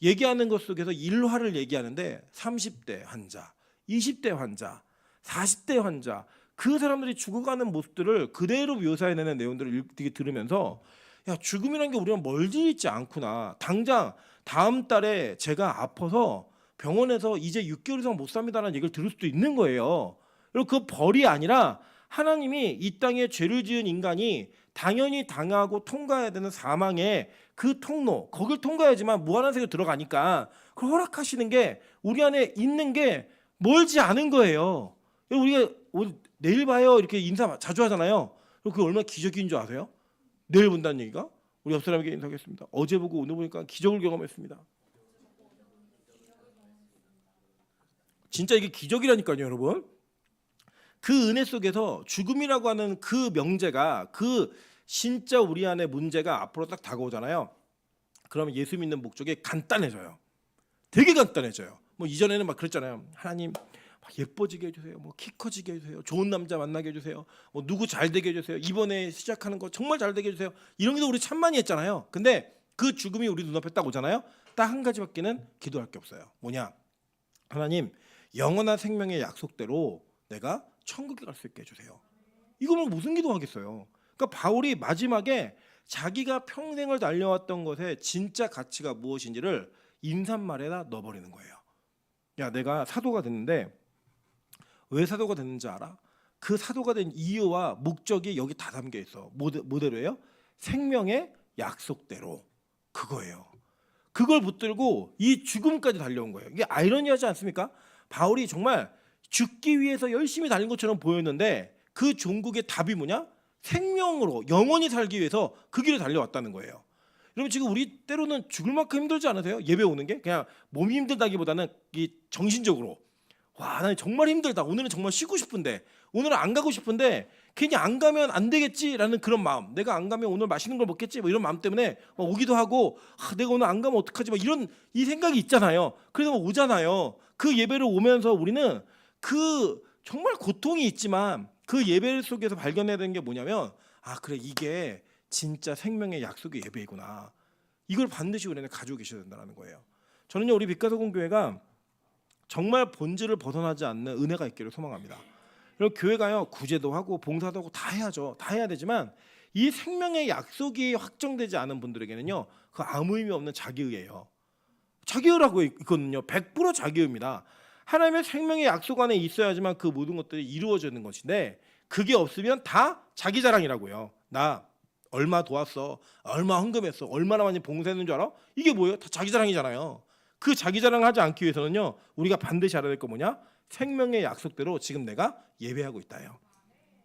얘기하는 것 속에서 일화를 얘기하는데 30대 환자, 20대 환자, 40대 환자 그 사람들이 죽어가는 모습들을 그대로 묘사해내는 내용들을 들으면서 야 죽음이라는 게 우리랑 멀리 있지 않구나. 당장 다음 달에 제가 아파서 병원에서 이제 6개월 이상 못 삽니다라는 얘기를 들을 수도 있는 거예요. 그리고 그 벌이 아니라 하나님이 이 땅에 죄를 지은 인간이 당연히 당하고 통과해야 되는 사망의 그 통로 거길 통과해야지만 무한한 세계로 들어가니까 그걸 허락하시는 게 우리 안에 있는 게 멀지 않은 거예요. 우리가 내일 봐요 이렇게 인사 자주 하잖아요. 그게 얼마나 기적인 줄 아세요? 내일 본다는 얘기가 우리 옆 사람에게 인사하겠습니다. 어제 보고 오늘 보니까 기적을 경험했습니다. 진짜 이게 기적이라니까요, 여러분. 그 은혜 속에서 죽음이라고 하는 그 명제가 그 진짜 우리 안에 문제가 앞으로 딱 다가오잖아요. 그러면 예수 믿는 목적이 간단해져요. 되게 간단해져요. 뭐 이전에는 막 그랬잖아요. 하나님 예뻐지게 해주세요. 뭐 키 커지게 해주세요. 좋은 남자 만나게 해주세요. 뭐 누구 잘 되게 해주세요. 이번에 시작하는 거 정말 잘 되게 해주세요. 이런 게 우리 참 많이 했잖아요. 근데 그 죽음이 우리 눈앞에 딱 오잖아요. 딱 한 가지밖에는 기도할 게 없어요. 뭐냐? 하나님 영원한 생명의 약속대로 내가 천국에 갈 수 있게 해주세요. 이거는 무슨 기도하겠어요. 그러니까 바울이 마지막에 자기가 평생을 달려왔던 것의 진짜 가치가 무엇인지를 인사말에다 넣어버리는 거예요. 야, 내가 사도가 됐는데 왜 사도가 됐는지 알아? 그 사도가 된 이유와 목적이 여기 다 담겨 있어. 뭐대로예요? 생명의 약속대로. 그거예요. 그걸 붙들고 이 죽음까지 달려온 거예요. 이게 아이러니하지 않습니까? 바울이 정말 죽기 위해서 열심히 달린 것처럼 보였는데 그 종국의 답이 뭐냐? 생명으로 영원히 살기 위해서 그 길을 달려왔다는 거예요. 여러분 지금 우리 때로는 죽을 만큼 힘들지 않으세요? 예배 오는 게 그냥 몸이 힘들다기보다는 이 정신적으로 와, 나 정말 힘들다. 오늘은 정말 쉬고 싶은데 오늘은 안 가고 싶은데 괜히 안 가면 안 되겠지라는 그런 마음. 내가 안 가면 오늘 맛있는 걸 먹겠지 뭐 이런 마음 때문에 막 오기도 하고 내가 오늘 안 가면 어떡하지 막 이런 이 생각이 있잖아요. 그래서 막 오잖아요. 그 예배를 오면서 우리는 그 정말 고통이 있지만 그 예배 속에서 발견해야 되는 게 뭐냐면 그래 이게 진짜 생명의 약속의 예배이구나. 이걸 반드시 우리는 가지고 계셔야 된다는 거예요. 저는요 우리 빛가서공교회가 정말 본질을 벗어나지 않는 은혜가 있기를 소망합니다. 그리고 교회가요 구제도 하고 봉사도 하고 다 해야죠. 다 해야 되지만 이 생명의 약속이 확정되지 않은 분들에게는요 그 아무 의미 없는 자기의예요. 자기의라고 있거든요. 100% 자기의입니다. 하나님의 생명의 약속 안에 있어야지만 그 모든 것들이 이루어지는 것인데 그게 없으면 다 자기 자랑이라고요. 나 얼마 도왔어, 얼마 헌금했어, 얼마나 많이 봉사했는 줄 알아? 이게 뭐예요? 다 자기 자랑이잖아요. 그 자기 자랑하지 않기 위해서는요 우리가 반드시 알아야 될 거 뭐냐? 생명의 약속대로 지금 내가 예배하고 있다요.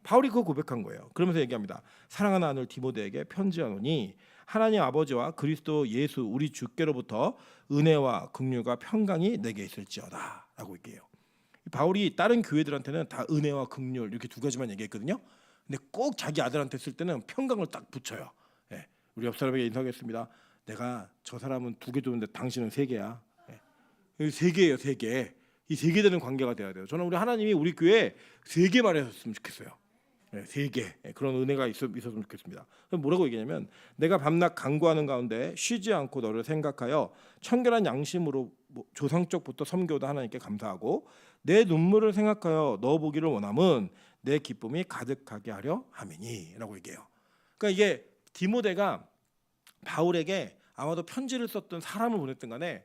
바울이 그거 고백한 거예요. 그러면서 얘기합니다. 사랑하는 아들 디모데에게 편지하노니 하나님 아버지와 그리스도 예수 우리 주께로부터 은혜와 긍휼과 평강이 내게 있을지어다 라고 얘기해요. 바울이 다른 교회들한테는 다 은혜와 긍휼 이렇게 두 가지만 얘기했거든요. 근데 꼭 자기 아들한테 쓸 때는 평강을 딱 붙여요. 예, 우리 옆 사람에게 인사하겠습니다. 내가 저 사람은 2개 줬는데 당신은 3개야. 예, 3개예요, 3개. 이 3개 되는 관계가 돼야 돼요. 저는 우리 하나님이 우리 교회에 3개만 했으면 좋겠어요. 3개 그런 은혜가 있었으면 좋겠습니다. 뭐라고 얘기냐면 내가 밤낮 간구하는 가운데 쉬지 않고 너를 생각하여 청결한 양심으로 조상적부터 섬겨오다 하나님께 감사하고 내 눈물을 생각하여 너 보기를 원함은 내 기쁨이 가득하게 하려 함이니라고 얘기해요. 그러니까 이게 디모데가 바울에게 아마도 편지를 썼던 사람을 보냈던 간에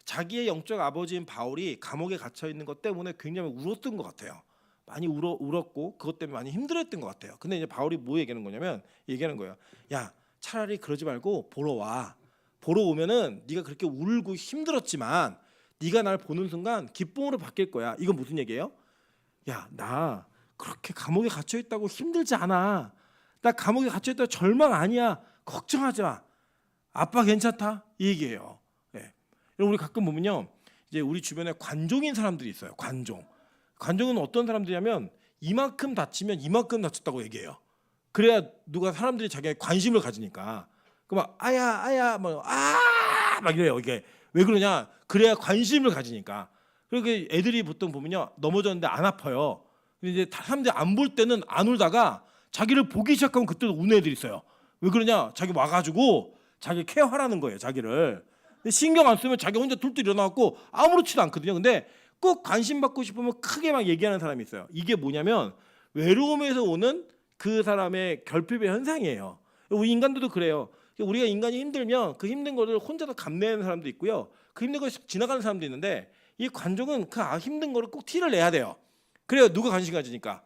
자기의 영적 아버지인 바울이 감옥에 갇혀 있는 것 때문에 굉장히 울었던 것 같아요. 많이 울었고 그것 때문에 많이 힘들었던 것 같아요. 근데 이제 바울이 뭐 얘기하는 거냐면 얘기하는 거예요. 야, 차라리 그러지 말고 보러 와. 보러 오면은 네가 그렇게 울고 힘들었지만 네가 날 보는 순간 기쁨으로 바뀔 거야. 이건 무슨 얘기예요? 야, 나 그렇게 감옥에 갇혀 있다고 힘들지 않아. 나 감옥에 갇혀 있다고 절망 아니야. 걱정하지 마. 아빠 괜찮다. 이 얘기예요. 예. 여러분 우리 가끔 보면요. 이제 우리 주변에 관종인 사람들이 있어요. 관종은 어떤 사람들이냐면 이만큼 다치면 이만큼 다쳤다고 얘기해요. 그래야 누가 사람들이 자기에게 관심을 가지니까. 그막 아야 막 이래요. 이게 왜 그러냐? 그래야 관심을 가지니까. 그렇게 애들이 보통 보면요 넘어졌는데 안 아파요. 근데 이제 사람들이 안 볼 때는 안 울다가 자기를 보기 시작하면 그때 우는 애들이 있어요. 왜 그러냐? 자기 와가지고 자기 케어하라는 거예요. 자기를. 근데 신경 안 쓰면 자기 혼자 툴툴 일어나고 아무렇지도 않거든요. 근데 꼭 관심 받고 싶으면 크게 막 얘기하는 사람이 있어요. 이게 뭐냐면 외로움에서 오는 그 사람의 결핍의 현상이에요. 우리 인간들도 그래요. 우리가 인간이 힘들면 그 힘든 거를 혼자서 감내하는 사람도 있고요. 그 힘든 걸 지나가는 사람도 있는데 이 관종은 그 힘든 거를 꼭 티를 내야 돼요. 그래야 누가 관심 가지니까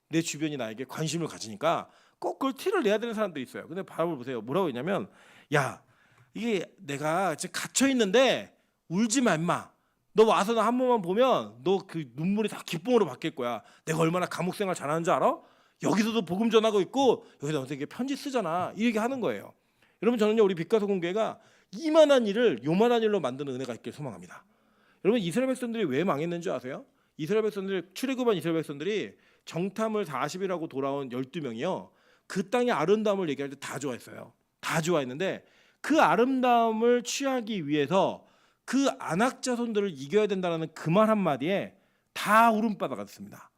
내 주변이 나에게 관심을 가지니까 꼭 그걸 티를 내야 되는 사람들이 있어요. 근데 바울을 보세요. 뭐라고 했냐면 야 이게 내가 지금 갇혀 있는데 울지 마 임마. 너 와서 나 한 번만 보면 너 그 눈물이 다 기쁨으로 바뀔 거야. 내가 얼마나 감옥 생활 잘하는 줄 알아? 여기서도 복음 전하고 있고 여기다 너한테 편지 쓰잖아. 이 얘기 하는 거예요. 여러분 저는요 우리 빛가서공교회가 이만한 일을 요만한 일로 만드는 은혜가 있길 소망합니다. 여러분 이스라엘 백성들이 왜 망했는지 아세요? 이스라엘 백성들이 출애굽한 이스라엘 백성들이 정탐을 40일하고 돌아온 12명이요. 그 땅의 아름다움을 얘기할 때 다 좋아했어요. 다 좋아했는데 그 아름다움을 취하기 위해서 그 안악 자손들을 이겨야 된다는 그 말 한마디에 다 울음바다가 됐습니다.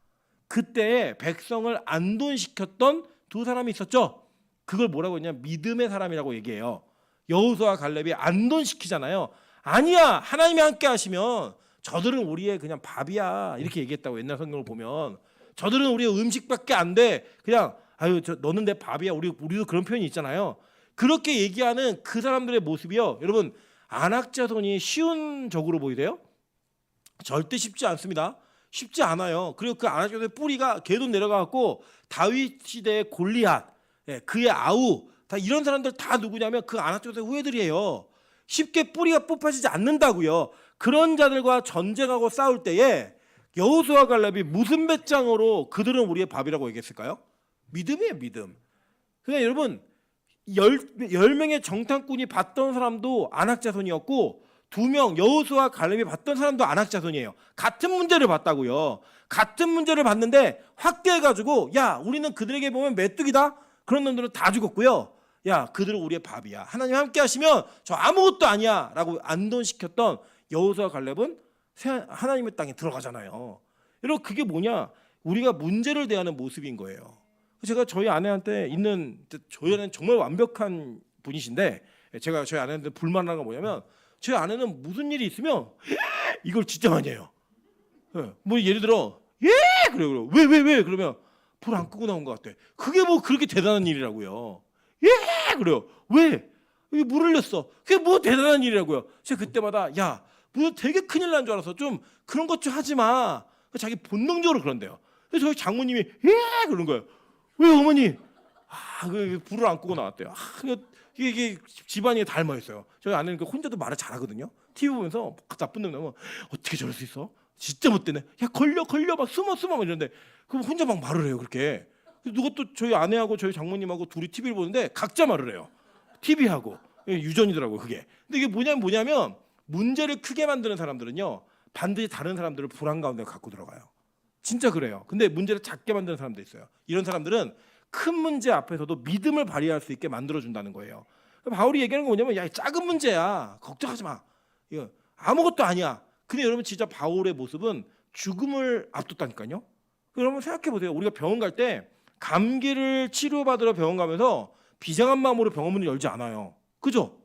그때 백성을 안돈시켰던 두 사람이 있었죠. 그걸 뭐라고 했냐? 믿음의 사람이라고 얘기해요. 여호수아와 갈렙이 안돈시키잖아요. 아니야, 하나님이 함께 하시면 저들은 우리의 그냥 밥이야, 이렇게 얘기했다고. 옛날 성경을 보면 저들은 우리의 음식밖에 안 돼. 그냥 아유, 너는 내 밥이야. 우리도 그런 표현이 있잖아요. 그렇게 얘기하는 그 사람들의 모습이요, 여러분, 안악자손이 쉬운 적으로 보이세요? 절대 쉽지 않습니다. 쉽지 않아요. 그리고 그 안악자손의 뿌리가 계속 내려가고 다윗 시대의 골리앗, 그의 아우, 다 이런 사람들 다 누구냐면 그 안악자손의 후예들이에요. 쉽게 뿌리가 뽑혀지지 않는다고요. 그런 자들과 전쟁하고 싸울 때에 여호수아 갈렙이 무슨 배짱으로 그들은 우리의 밥이라고 얘기했을까요? 믿음이에요, 믿음. 그러니까 여러분, 10명의 정탐꾼이 봤던 사람도 안악자손이었고 2명 여호수아 갈렙이 봤던 사람도 안악자손이에요. 같은 문제를 봤다고요. 같은 문제를 봤는데 확대해가지고 야, 우리는 그들에게 보면 메뚜기다. 그런 놈들은 다 죽었고요. 야, 그들은 우리의 밥이야. 하나님 함께 하시면 저 아무것도 아니야 라고 안돈시켰던 여호수아 갈렙은 하나님의 땅에 들어가잖아요. 여러분, 그게 뭐냐? 우리가 문제를 대하는 모습인 거예요. 제가 저희 아내한테 있는, 저희 아내는 정말 완벽한 분이신데 제가 저희 아내한테 불만한 건 뭐냐면 저희 아내는 무슨 일이 있으면 이걸 진짜 많이 해요. 뭐 예를 들어 그래요. 왜 그러면 불 안 끄고 나온 것 같아. 그게 뭐 그렇게 대단한 일이라고요. 그래요. 왜? 이게 물을 냈어. 그게 뭐 대단한 일이라고요. 제가 그때마다 야, 무슨 되게 큰일 난 줄 알아서 좀 그런 것 좀 하지 마. 자기 본능적으로 그런대요. 그래서 저희 장모님이 그런 거예요. 왜 어머니? 그 불을 안 끄고 나왔대요. 이게 집안이 닮아 있어요. 저희 아내는 혼자도 말을 잘하거든요. TV 보면서 막 나쁜 놈 나오면 어떻게 저럴 수 있어? 진짜 못되네. 야, 걸려 막 숨어 막 이러는데 그럼 혼자 막 말을 해요, 그렇게. 누가 또 저희 아내하고 저희 장모님하고 둘이 TV를 보는데 각자 말을 해요. TV하고 유전이더라고, 그게. 근데 이게 뭐냐면 문제를 크게 만드는 사람들은요 반드시 다른 사람들을 불안 가운데 갖고 들어가요. 진짜 그래요. 근데 문제를 작게 만드는 사람도 있어요. 이런 사람들은 큰 문제 앞에서도 믿음을 발휘할 수 있게 만들어준다는 거예요. 바울이 얘기하는 건 뭐냐면 야, 작은 문제야, 걱정하지 마, 이거 아무것도 아니야. 근데 여러분, 진짜 바울의 모습은 죽음을 앞뒀다니까요. 여러분 생각해 보세요. 우리가 병원 갈 때 감기를 치료받으러 병원 가면서 비장한 마음으로 병원문을 열지 않아요. 그죠?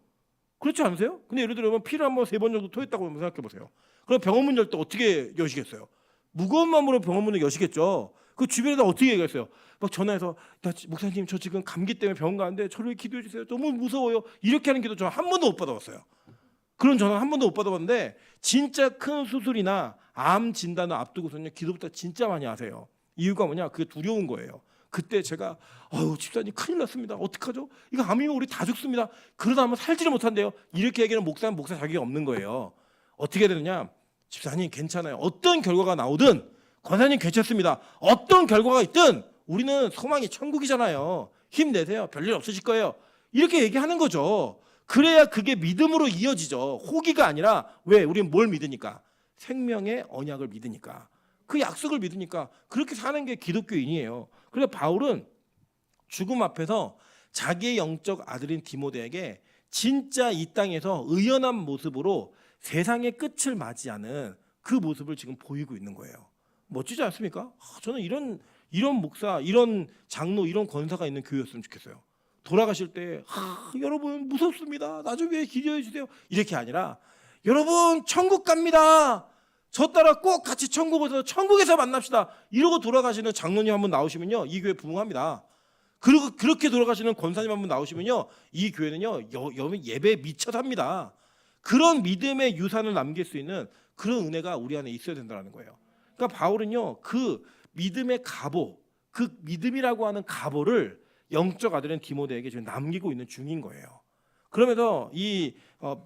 그렇지 않으세요? 근데 예를 들어 여러분 피를 한번 3번 정도 토했다고 생각해 보세요. 그럼 병원문 열 때 어떻게 여시겠어요? 무거운 마음으로 병원문을 여시겠죠. 그 주변에다 어떻게 얘기했어요? 막 전화해서 목사님, 저 지금 감기 때문에 병원 가는데 저를 기도해 주세요. 너무 무서워요. 이렇게 하는 기도 저는 한 번도 못 받아봤어요. 그런 전화 한 번도 못 받아봤는데 진짜 큰 수술이나 암 진단을 앞두고서는 기도부터 진짜 많이 하세요. 이유가 뭐냐? 그게 두려운 거예요. 그때 제가 집사님 큰일 났습니다. 어떡하죠? 이거 암이면 우리 다 죽습니다. 그러다 하면 살지를 못한대요. 이렇게 얘기하는 목사는 목사 자격이 없는 거예요. 어떻게 되느냐? 집사님 괜찮아요. 어떤 결과가 나오든 권사님 괜찮습니다. 어떤 결과가 있든 우리는 소망이 천국이잖아요. 힘내세요. 별일 없으실 거예요. 이렇게 얘기하는 거죠. 그래야 그게 믿음으로 이어지죠. 호기가 아니라. 왜? 우리는 뭘 믿으니까? 생명의 언약을 믿으니까. 그 약속을 믿으니까. 그렇게 사는 게 기독교인이에요. 그래서 바울은 죽음 앞에서 자기의 영적 아들인 디모데에게 진짜 이 땅에서 의연한 모습으로 세상의 끝을 맞이하는 그 모습을 지금 보이고 있는 거예요. 멋지지 않습니까? 저는 이런 목사, 이런 장로, 이런 권사가 있는 교회였으면 좋겠어요. 돌아가실 때 여러분 무섭습니다. 나 좀 위해 기도해 주세요. 이렇게 아니라 여러분 천국 갑니다. 저 따라 꼭 같이 천국에서 만납시다. 이러고 돌아가시는 장로님 한 분 나오시면요, 이 교회 부흥합니다. 그리고 그렇게 돌아가시는 권사님 한 분 나오시면요, 이 교회는요 예배에 미쳐 삽니다. 그런 믿음의 유산을 남길 수 있는 그런 은혜가 우리 안에 있어야 된다는 거예요. 그러니까 바울은요 그 믿음의 갑오, 그 믿음이라고 하는 갑오를 영적 아들인 디모데에게 지금 남기고 있는 중인 거예요. 그러면서 이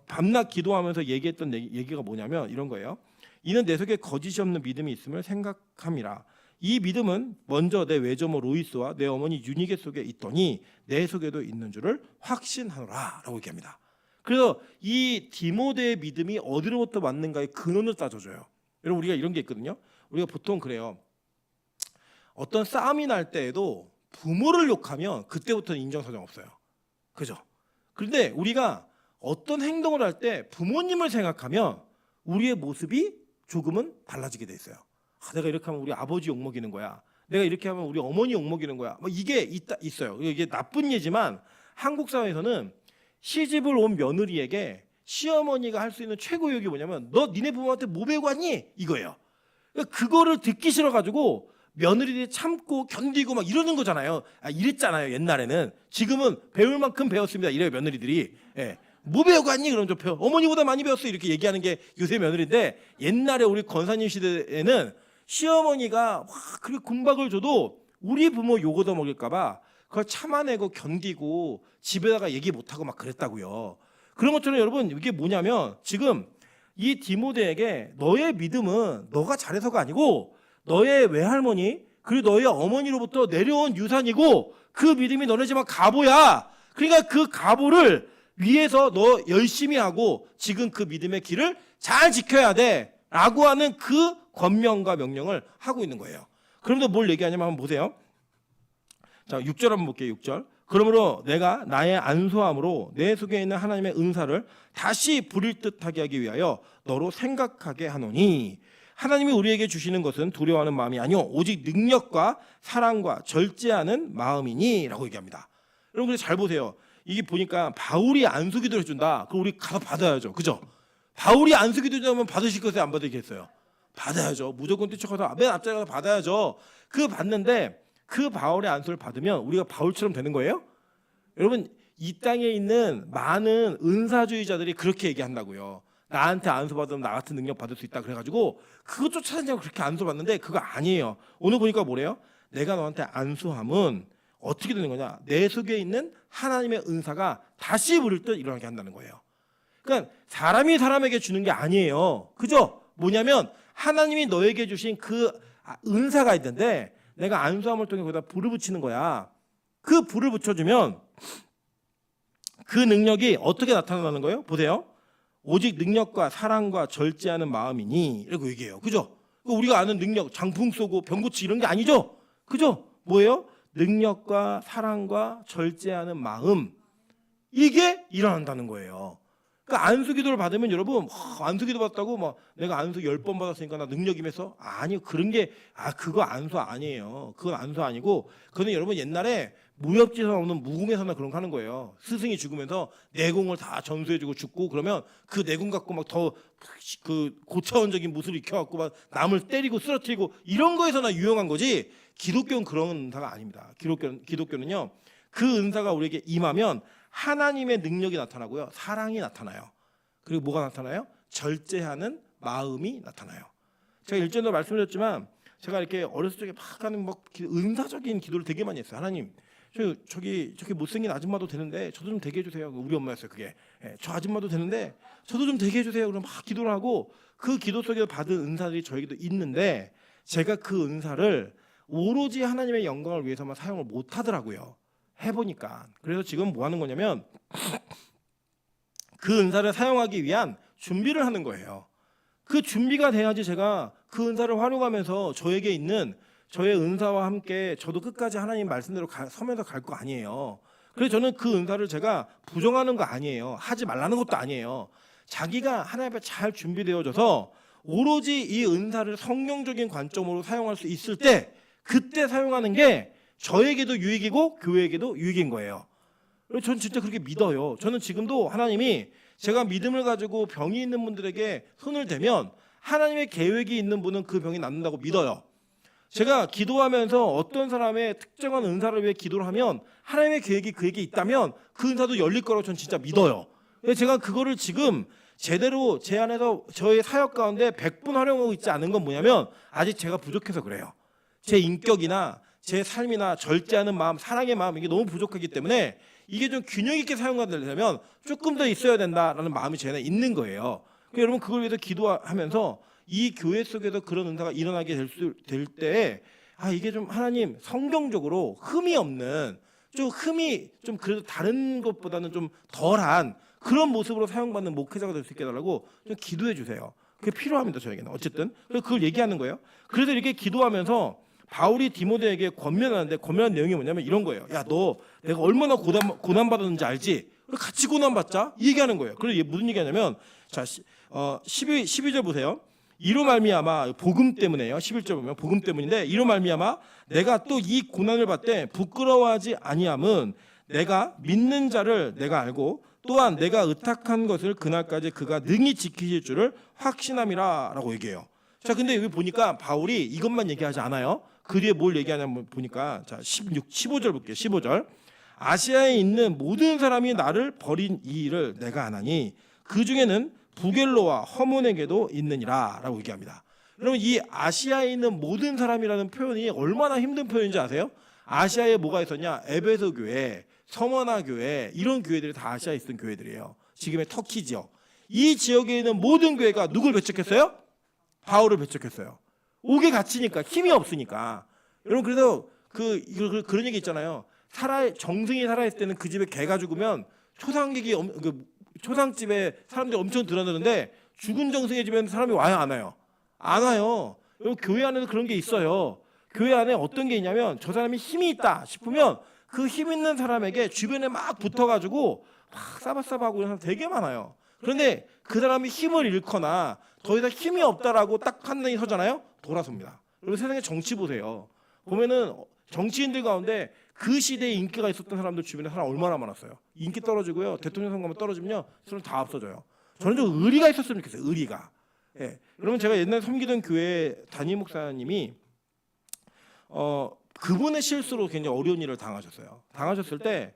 밤낮 기도하면서 얘기했던 얘기가 뭐냐면 이런 거예요. 이는 내 속에 거짓이 없는 믿음이 있음을 생각함이라. 이 믿음은 먼저 내 외조모 로이스와 내 어머니 유니게 속에 있더니 내 속에도 있는 줄을 확신하노라 라고 얘기합니다. 그래서 이 디모데의 믿음이 어디로부터 왔는가의 근원을 따져줘요. 여러분, 우리가 이런 게 있거든요. 우리가 보통 그래요. 어떤 싸움이 날 때에도 부모를 욕하면 그때부터는 인정사정 없어요. 그죠? 그런데 우리가 어떤 행동을 할 때 부모님을 생각하면 우리의 모습이 조금은 달라지게 돼 있어요. 내가 이렇게 하면 우리 아버지 욕먹이는 거야. 내가 이렇게 하면 우리 어머니 욕먹이는 거야. 뭐 이게 있어요. 이게 나쁜 예지만 한국 사회에서는 시집을 온 며느리에게 시어머니가 할 수 있는 최고 욕이 뭐냐면 너 니네 부모한테 뭐 배우고 왔니? 이거예요. 그러니까 그거를 듣기 싫어가지고 며느리들이 참고 견디고 막 이러는 거잖아요. 이랬잖아요 옛날에는. 지금은 배울 만큼 배웠습니다 이래요 며느리들이. 예. 뭐 배우고 왔니? 그럼 좀 배워. 어머니보다 많이 배웠어 이렇게 얘기하는 게 요새 며느리인데, 옛날에 우리 권사님 시대에는 시어머니가 와 그렇게 군박을 줘도 우리 부모 욕 얻어 먹일까봐 그걸 참아내고 견디고 집에다가 얘기 못하고 막 그랬다고요. 그런 것처럼 여러분 이게 뭐냐면 지금 이 디모데에게 너의 믿음은 너가 잘해서가 아니고 너의 외할머니 그리고 너의 어머니로부터 내려온 유산이고 그 믿음이 너네 집안 가보야. 그러니까 그 가보를 위해서 너 열심히 하고 지금 그 믿음의 길을 잘 지켜야 돼 라고 하는 그 권명과 명령을 하고 있는 거예요. 그러면서 뭘 얘기하냐면 한번 보세요. 자, 6절 한번 볼게요. 6절. 그러므로 내가 나의 안수함으로 내 속에 있는 하나님의 은사를 다시 부릴 듯하게 하기 위하여 너로 생각하게 하노니 하나님이 우리에게 주시는 것은 두려워하는 마음이 아니오 오직 능력과 사랑과 절제하는 마음이니 라고 얘기합니다. 여러분 잘 보세요. 이게 보니까 바울이 안수기도를 해준다. 그럼 우리 가서 받아야죠. 그죠? 바울이 안수기도 해주면 받으실 것에 안 받으시겠어요? 받아야죠. 무조건 뛰쳐가서 맨 앞자리 가서 받아야죠. 그 받는데 그 바울의 안수를 받으면 우리가 바울처럼 되는 거예요? 여러분 이 땅에 있는 많은 은사주의자들이 그렇게 얘기한다고요. 나한테 안수 받으면 나 같은 능력 받을 수 있다 그래가지고 그것 쫓아다니냐고 그렇게 안수 받는데 그거 아니에요. 오늘 보니까 뭐래요? 내가 너한테 안수함은 어떻게 되는 거냐? 내 속에 있는 하나님의 은사가 다시 부를 듯 일어나게 한다는 거예요. 그러니까 사람이 사람에게 주는 게 아니에요. 그죠? 뭐냐면 하나님이 너에게 주신 그 은사가 있는데 내가 안수함을 통해 거기다 불을 붙이는 거야. 그 불을 붙여주면 그 능력이 어떻게 나타나는 거예요? 보세요. 오직 능력과 사랑과 절제하는 마음이니 이라고 얘기해요. 그죠? 우리가 아는 능력, 장풍 쏘고 병 고치 이런 게 아니죠? 그죠? 뭐예요? 능력과 사랑과 절제하는 마음, 이게 일어난다는 거예요. 그러니까 안수기도를 받으면 여러분 안수기도 받았다고 뭐 내가 안수 10번 받았으니까 나 능력 임해서 아니요. 그런 게 그거 안수 아니에요. 그건 안수 아니고 그거는 여러분 옛날에 무협지에서 나오는 무공에서나 그런 거 하는 거예요. 스승이 죽으면서 내공을 다 전수해주고 죽고 그러면 그 내공 갖고 막 더 그 고차원적인 무술을 익혀갖고 막 남을 때리고 쓰러뜨리고 이런 거에서나 유용한 거지 기독교는 그런 은사가 아닙니다. 기독교는요 그 은사가 우리에게 임하면 하나님의 능력이 나타나고요. 사랑이 나타나요. 그리고 뭐가 나타나요? 절제하는 마음이 나타나요. 제가 일전에도 말씀드렸지만 제가 이렇게 어렸을 적에 막 하는 막 은사적인 기도를 되게 많이 했어요. 하나님, 저기 못생긴 아줌마도 되는데 저도 좀 되게 해주세요. 우리 엄마였어요. 그게. 저 아줌마도 되는데 저도 좀 되게 해주세요. 그럼 막 기도를 하고 그 기도 속에서 받은 은사들이 저에게도 있는데 제가 그 은사를 오로지 하나님의 영광을 위해서만 사용을 못 하더라고요. 해보니까. 그래서 지금 뭐 하는 거냐면 그 은사를 사용하기 위한 준비를 하는 거예요. 그 준비가 돼야지 제가 그 은사를 활용하면서 저에게 있는 저의 은사와 함께 저도 끝까지 하나님 말씀대로 서면서 갈 거 아니에요. 그래서 저는 그 은사를 제가 부정하는 거 아니에요. 하지 말라는 것도 아니에요. 자기가 하나님 앞에 잘 준비되어져서 오로지 이 은사를 성경적인 관점으로 사용할 수 있을 때 그때 사용하는 게 저에게도 유익이고 교회에게도 유익인 거예요. 저는 진짜 그렇게 믿어요. 저는 지금도 하나님이 제가 믿음을 가지고 병이 있는 분들에게 손을 대면 하나님의 계획이 있는 분은 그 병이 낫는다고 믿어요. 제가 기도하면서 어떤 사람의 특정한 은사를 위해 기도를 하면 하나님의 계획이 그에게 있다면 그 은사도 열릴 거라고 저는 진짜 믿어요. 제가 그거를 지금 제대로 제 안에서 저의 사역 가운데 100분 활용하고 있지 않은 건 뭐냐면 아직 제가 부족해서 그래요. 제 인격이나 제 삶이나 절제하는 마음, 사랑의 마음 이게 너무 부족하기 때문에 이게 좀 균형 있게 사용가 되려면 조금 더 있어야 된다라는 마음이 제 안에 있는 거예요. 그러니까 여러분 그걸 위해서 기도하면서 이 교회 속에서 그런 은사가 일어나게 될 때 이게 좀 하나님 성경적으로 흠이 없는 좀 흠이 좀 그래도 다른 것보다는 좀 덜한 그런 모습으로 사용받는 목회자가 될 수 있게 해달라고 좀 기도해 주세요. 그게 필요합니다 저에게는. 어쨌든 그걸 얘기하는 거예요. 그래서 이렇게 기도하면서 바울이 디모데에게 권면하는데 권면한 내용이 뭐냐면 이런 거예요. 야, 너 내가 얼마나 고난 받았는지 알지? 그래, 같이 고난 받자. 이 얘기하는 거예요. 그래서 이게 무슨 얘기하냐면 자, 12절 보세요. 이로 말미암아 복음 때문에요. 11절 보면 복음 때문인데 이로 말미암아 내가 또 이 고난을 받되 부끄러워하지 아니함은 내가 믿는 자를 내가 알고 또한 내가 의탁한 것을 그날까지 그가 능히 지키실 줄을 확신함이라라고 얘기해요. 자, 근데 여기 보니까 바울이 이것만 얘기하지 않아요. 그 뒤에 뭘 얘기하냐면 보니까 자, 15절 볼게요. 15절. 아시아에 있는 모든 사람이 나를 버린 이 일을 내가 아나니 그 중에는 부겔로와 허몬에게도 있느니라라고 얘기합니다. 여러분, 이 아시아에 있는 모든 사람이라는 표현이 얼마나 힘든 표현인지 아세요? 아시아에 뭐가 있었냐? 에베소 교회, 서머나 교회, 이런 교회들이 다 아시아에 있던 교회들이에요. 지금의 터키 지역. 이 지역에 있는 모든 교회가 누굴 배척했어요? 바울을 배척했어요. 옥에 갇히니까, 힘이 없으니까. 여러분, 그래서 그런 얘기 있잖아요. 정승이 살아있을 때는 그 집에 개가 죽으면 초상집에 사람들이 엄청 드러나는데 죽은 정승의 집에는 사람이 와요, 안 와요? 안 와요. 여러분, 교회 안에도 그런 게 있어요. 교회 안에 어떤 게 있냐면 저 사람이 힘이 있다 싶으면 그 힘 있는 사람에게 주변에 막 붙어가지고 막 싸바싸바하고 이런 사람 되게 많아요. 그런데 그 사람이 힘을 잃거나 더 이상 힘이 없다라고 딱 판단이 서잖아요. 돌아섭니다. 여러분, 세상에 정치 보세요. 보면은 정치인들 가운데 그 시대에 인기가 있었던 사람들 주변에 사람 얼마나 많았어요. 인기 떨어지고요. 대통령 선거만 떨어지면요. 사람 다 없어져요. 저는 좀 의리가 있었으면 좋겠어요. 의리가. 예. 여러분, 제가 옛날에 섬기던 교회 담임 목사님이 그분의 실수로 굉장히 어려운 일을 당하셨어요. 당하셨을 때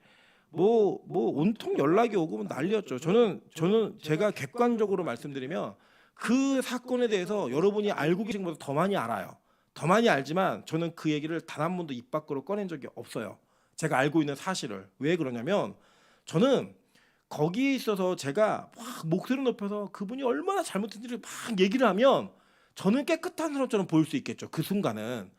뭐 온통 연락이 오고 뭐 난리였죠. 저는 제가 객관적으로 말씀드리면 그 사건에 대해서 여러분이 알고 계신 것보다 더 많이 알아요. 더 많이 알지만 저는 그 얘기를 단 한 번도 입 밖으로 꺼낸 적이 없어요. 제가 알고 있는 사실을. 왜 그러냐면 저는 거기에 있어서 제가 막 목소리를 높여서 그분이 얼마나 잘못했는지를 막 얘기를 하면 저는 깨끗한 사람처럼 보일 수 있겠죠. 그 순간은.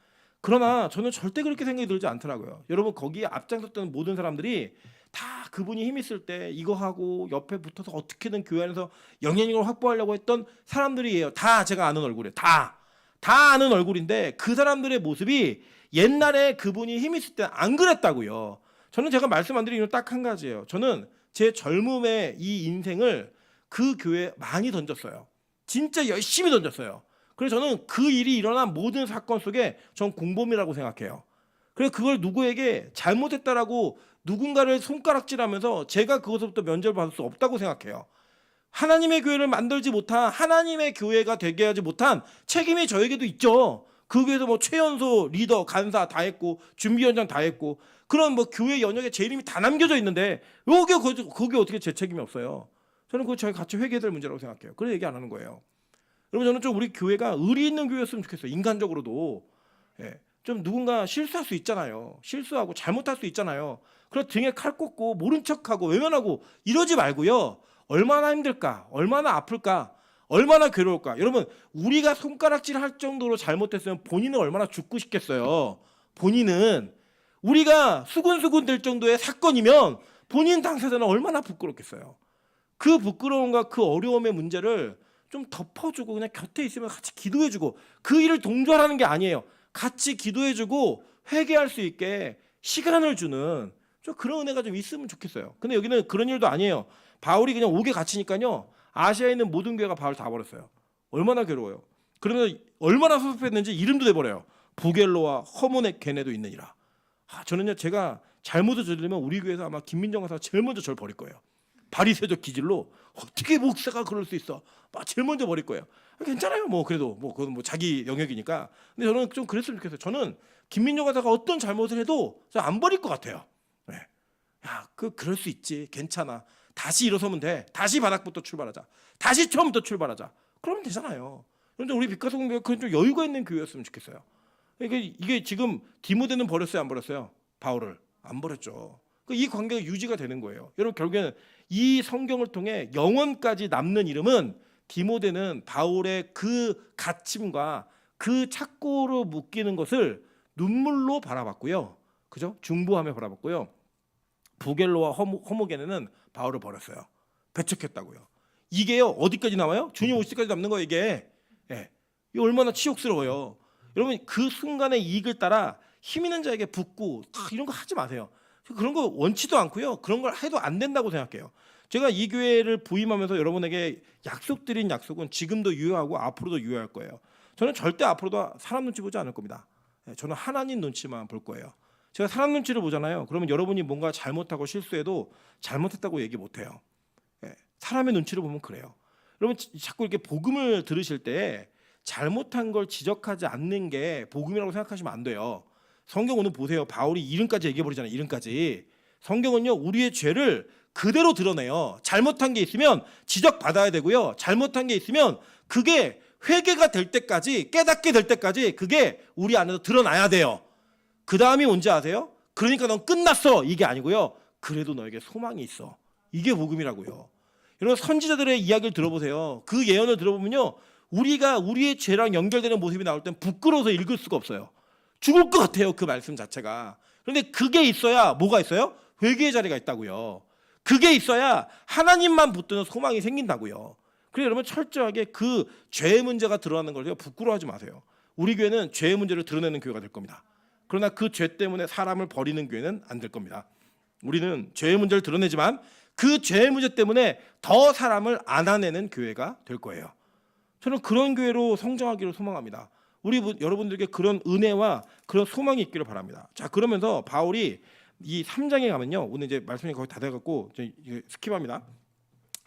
그러나 저는 절대 그렇게 생각이 들지 않더라고요. 여러분, 거기에 앞장섰던 모든 사람들이 다 그분이 힘 있을 때 이거 하고 옆에 붙어서 어떻게든 교회 안에서 영향력을 확보하려고 했던 사람들이에요. 다 제가 아는 얼굴이에요. 다 아는 얼굴인데 그 사람들의 모습이 옛날에 그분이 힘 있을 때 안 그랬다고요. 저는 제가 말씀 안 드리는 건 딱 한 가지예요. 저는 제 젊음의 이 인생을 그 교회에 많이 던졌어요. 진짜 열심히 던졌어요. 그래서 저는 그 일이 일어난 모든 사건 속에 전 공범이라고 생각해요. 그래서 그걸 누구에게 잘못했다라고 누군가를 손가락질하면서 제가 그것부터 면죄를 받을 수 없다고 생각해요. 하나님의 교회를 만들지 못한, 하나님의 교회가 되게 하지 못한 책임이 저에게도 있죠. 그 교회에서 뭐 최연소 리더, 간사 다 했고 준비위원장 다 했고 그런 뭐 교회 연역에 제 이름이 다 남겨져 있는데 거기 어떻게 제 책임이 없어요. 저는 그거 저희 같이 회개해야 될 문제라고 생각해요. 그래서 얘기 안 하는 거예요. 여러분, 저는 좀 우리 교회가 의리 있는 교회였으면 좋겠어요. 인간적으로도. 예. 좀 누군가 실수할 수 있잖아요. 실수하고 잘못할 수 있잖아요. 그래서 등에 칼 꽂고 모른 척하고 외면하고 이러지 말고요. 얼마나 힘들까? 얼마나 아플까? 얼마나 괴로울까? 여러분, 우리가 손가락질 할 정도로 잘못했으면 본인은 얼마나 죽고 싶겠어요. 본인은. 우리가 수군수군 될 정도의 사건이면 본인 당사자는 얼마나 부끄럽겠어요. 그 부끄러움과 그 어려움의 문제를 좀 덮어주고 그냥 곁에 있으면 같이 기도해주고 그 일을 동조하라는 게 아니에요. 같이 기도해주고 회개할 수 있게 시간을 주는 좀 그런 은혜가 좀 있으면 좋겠어요. 근데 여기는 그런 일도 아니에요. 바울이 그냥 옥에 갇히니까요. 아시아에 있는 모든 교회가 바울 다 버렸어요. 얼마나 괴로워요. 그러면 얼마나 섭섭했는지 이름도 내버려요. 부겔로와 허몬의 걔네도 있느니라. 저는요, 제가 잘못을 저지르면 우리 교회에서 아마 김민정 가사가 제일 먼저 저를 버릴 거예요. 바리새적 기질로 어떻게 목사가 그럴 수 있어? 막 제일 먼저 버릴 거예요. 괜찮아요. 뭐 그래도 뭐 그건 뭐 자기 영역이니까. 근데 저는 좀 그랬으면 좋겠어요. 저는 김민정 가사가 어떤 잘못을 해도 안 버릴 것 같아요. 네. 야, 그럴 수 있지. 괜찮아. 다시 일어서면 돼. 다시 바닥부터 출발하자. 다시 처음부터 출발하자. 그러면 되잖아요. 그런데 우리 빛가서 공교회 그런 좀 여유가 있는 교회였으면 좋겠어요. 이게 지금 디모데는 버렸어요, 안 버렸어요? 바울을 안 버렸죠. 이 관계가 유지가 되는 거예요. 여러분, 결국에는 이 성경을 통해 영원까지 남는 이름은 디모데는 바울의 그 갇힘과 그 착고로 묶이는 것을 눈물로 바라봤고요. 그죠? 중보하며 바라봤고요. 부겔로와 허모게네는 바울을 버렸어요. 배척했다고요. 이게요, 어디까지 남아요? 주님 오실 때까지 남는 거예요, 이게. 예. 이게 얼마나 치욕스러워요. 여러분 그 순간의 이익을 따라 힘 있는 자에게 붙고 이런 거 하지 마세요. 그런 거 원치도 않고요. 그런 걸 해도 안 된다고 생각해요. 제가 이 교회를 부임하면서 여러분에게 약속드린 약속은 지금도 유효하고 앞으로도 유효할 거예요. 저는 절대 앞으로도 사람 눈치 보지 않을 겁니다. 저는 하나님 눈치만 볼 거예요. 제가 사람 눈치를 보잖아요. 그러면 여러분이 뭔가 잘못하고 실수해도 잘못했다고 얘기 못해요. 사람의 눈치를 보면 그래요. 여러분 자꾸 이렇게 복음을 들으실 때 잘못한 걸 지적하지 않는 게 복음이라고 생각하시면 안 돼요. 성경 오늘 보세요. 바울이 이름까지 얘기해 버리잖아요. 이름까지. 성경은요 우리의 죄를 그대로 드러내요. 잘못한 게 있으면 지적받아야 되고요. 잘못한 게 있으면 그게 회개가 될 때까지, 깨닫게 될 때까지 그게 우리 안에서 드러나야 돼요. 그 다음이 뭔지 아세요? 그러니까 넌 끝났어 이게 아니고요. 그래도 너에게 소망이 있어. 이게 복음이라고요. 여러분 선지자들의 이야기를 들어보세요. 그 예언을 들어보면요, 우리가 우리의 죄랑 연결되는 모습이 나올 땐 부끄러워서 읽을 수가 없어요. 죽을 것 같아요 그 말씀 자체가. 그런데 그게 있어야 뭐가 있어요? 회개의 자리가 있다고요. 그게 있어야 하나님만 붙드는 소망이 생긴다고요. 그래서 여러분 철저하게 그 죄의 문제가 드러나는 걸 부끄러워하지 마세요. 우리 교회는 죄의 문제를 드러내는 교회가 될 겁니다. 그러나 그 죄 때문에 사람을 버리는 교회는 안 될 겁니다. 우리는 죄의 문제를 드러내지만 그 죄의 문제 때문에 더 사람을 안아내는 교회가 될 거예요. 저는 그런 교회로 성장하기를 소망합니다. 여러분들에게 그런 은혜와 그런 소망이 있기를 바랍니다. 자, 그러면서 바울이 이 3장에 가면요, 오늘 이제 말씀이 거의 다 돼갖고 스킵합니다.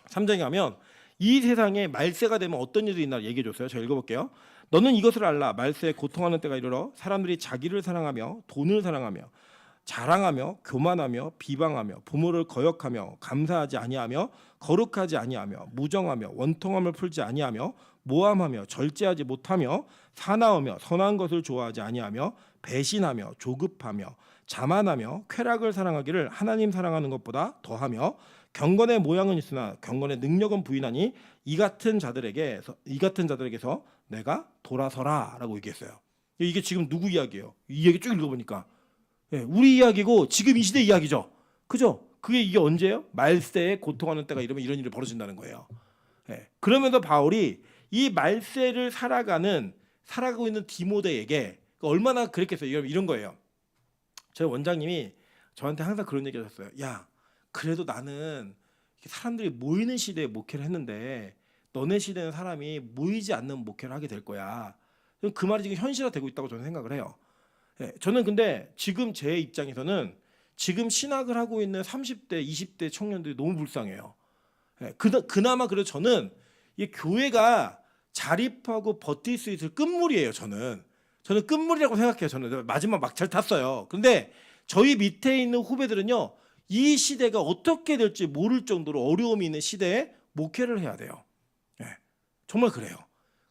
3장에 가면 이 세상에 말세가 되면 어떤 일이 있나 얘기해 줬어요. 제가 읽어볼게요. 너는 이것을 알라. 말세에 고통하는 때가 이르러 사람들이 자기를 사랑하며 돈을 사랑하며 자랑하며 교만하며 비방하며 부모를 거역하며 감사하지 아니하며 거룩하지 아니하며 무정하며 원통함을 풀지 아니하며 모함하며 절제하지 못하며 사나우며 선한 것을 좋아하지 아니하며 배신하며 조급하며 자만하며 쾌락을 사랑하기를 하나님 사랑하는 것보다 더하며 경건의 모양은 있으나 경건의 능력은 부인하니 이 같은 자들에게서 내가 돌아서라라고 얘기했어요. 이게 지금 누구 이야기예요? 이 얘기 쭉 읽어보니까 우리 이야기고 지금 이 시대 이야기죠. 그죠? 이게 언제예요? 말세에 고통하는 때가 이러면 이런 일이 벌어진다는 거예요. 그러면서 바울이 이 말세를 살아가고 있는 디모데에게 얼마나 그랬겠어요? 이런 거예요. 저희 원장님이 저한테 항상 그런 얘기 하셨어요. 야, 그래도 나는 사람들이 모이는 시대에 목회를 했는데 너네 시대는 사람이 모이지 않는 목회를 하게 될 거야. 그 말이 지금 현실화되고 있다고 저는 생각을 해요. 저는 근데 지금 제 입장에서는 지금 신학을 하고 있는 30대, 20대 청년들이 너무 불쌍해요. 그나마 그래도 저는 이 교회가 자립하고 버틸 수 있을 끝물이에요. 저는 끝물이라고 생각해요. 저는 마지막 막차를 탔어요. 근데 저희 밑에 있는 후배들은요, 이 시대가 어떻게 될지 모를 정도로 어려움이 있는 시대에 목회를 해야 돼요. 정말 그래요.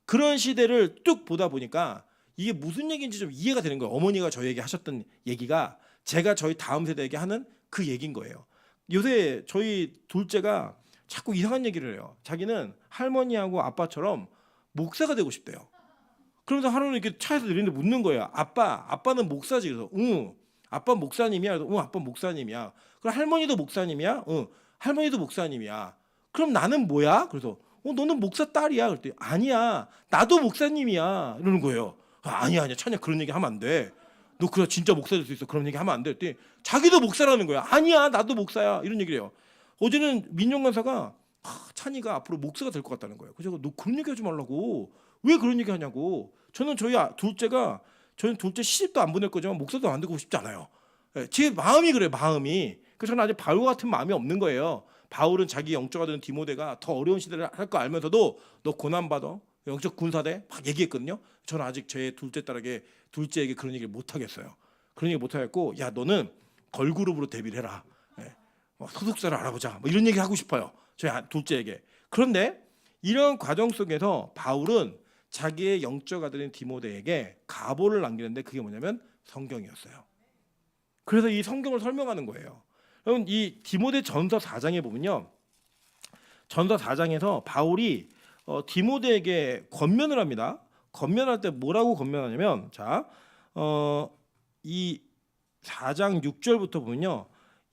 그런 시대를 쭉 보다 보니까 이게 무슨 얘기인지 좀 이해가 되는 거예요. 어머니가 저에게 하셨던 얘기가 제가 저희 다음 세대에게 하는 그 얘기인 거예요. 요새 저희 둘째가 자꾸 이상한 얘기를 해요. 자기는 할머니하고 아빠처럼 목사가 되고 싶대요. 그러면서 하루는 이렇게 차에서 내리는데 묻는 거예요. 아빠는 목사지. 그래서 응. 아빠 목사님이야. 그래서 응, 아빠 목사님이야. 그럼 할머니도 목사님이야? 응. 할머니도 목사님이야. 그럼 나는 뭐야? 그래서 너는 목사 딸이야. 그랬더니 아니야. 나도 목사님이야. 이러는 거예요. 아니야. 찬이야. 그런 얘기 하면 안 돼. 너 그래 진짜 목사 될 수 있어. 그런 얘기 하면 안 돼. 그랬더니 자기도 목사라는 거야. 아니야. 나도 목사야. 이런 얘기를 해요. 어제는 민정간사가 찬이가 앞으로 목사가 될 것 같다는 거예요. 그래서 너 그런 얘기 하지 말라고. 왜 그런 얘기 하냐고. 저는 저희 둘째 시집도 안 보낼 거지만 목사도 안 되고 싶지 않아요. 제 마음이 그래요. 마음이. 그래서 저는 아직 바울 같은 마음이 없는 거예요. 바울은 자기 영적 아들 디모데가 더 어려운 시대를 할 거 알면서도 너 고난받아. 영적 군사대 막 얘기했거든요. 저는 아직 제 둘째에게 그런 얘기를 못 하겠어요. 그런 얘기 못 하겠고, 야 너는 걸그룹으로 데뷔를 해라. 소속사를 알아보자. 이런 얘기 하고 싶어요. 저희 둘째에게. 그런데 이런 과정 속에서 바울은 자기의 영적 아들인 디모데에게 가보를 남기는데 그게 뭐냐면 성경이었어요. 그래서 이 성경을 설명하는 거예요. 여러분 이 디모데 전서 4장에 보면요. 전서 4장에서 바울이 디모데에게 권면을 합니다. 권면할 때 뭐라고 권면하냐면 이 4장 6절부터 보면요.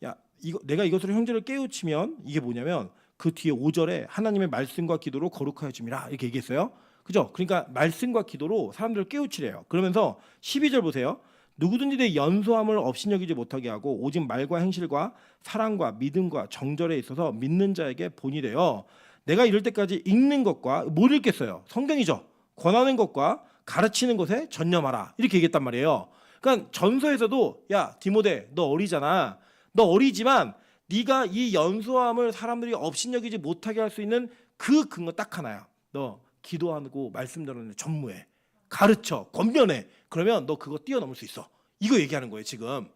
야, 내가 이것으로 형제를 깨우치면 이게 뭐냐면 그 뒤에 5절에 하나님의 말씀과 기도로 거룩하여 줌이라 이렇게 얘기했어요. 그죠? 그러니까 말씀과 기도로 사람들을 깨우치래요. 그러면서 12절 보세요. 누구든지 내 연소함을 업신여기지 못하게 하고 오직 말과 행실과 사랑과 믿음과 정절에 있어서 믿는 자에게 본이 되어 내가 이럴 때까지 읽는 것과 뭘 읽겠어요? 성경이죠. 권하는 것과 가르치는 것에 전념하라. 이렇게 얘기했단 말이에요. 그러니까 전서에서도 야 디모데 너 어리잖아. 너 어리지만 네가 이 연소함을 사람들이 업신여기지 못하게 할 수 있는 그 근거 딱 하나야. 너 기도하고 말씀 전하는 전무해. 가르쳐. 권면해. 그러면 너 그거 뛰어넘을 수 있어. 이거 얘기하는 거예요 지금.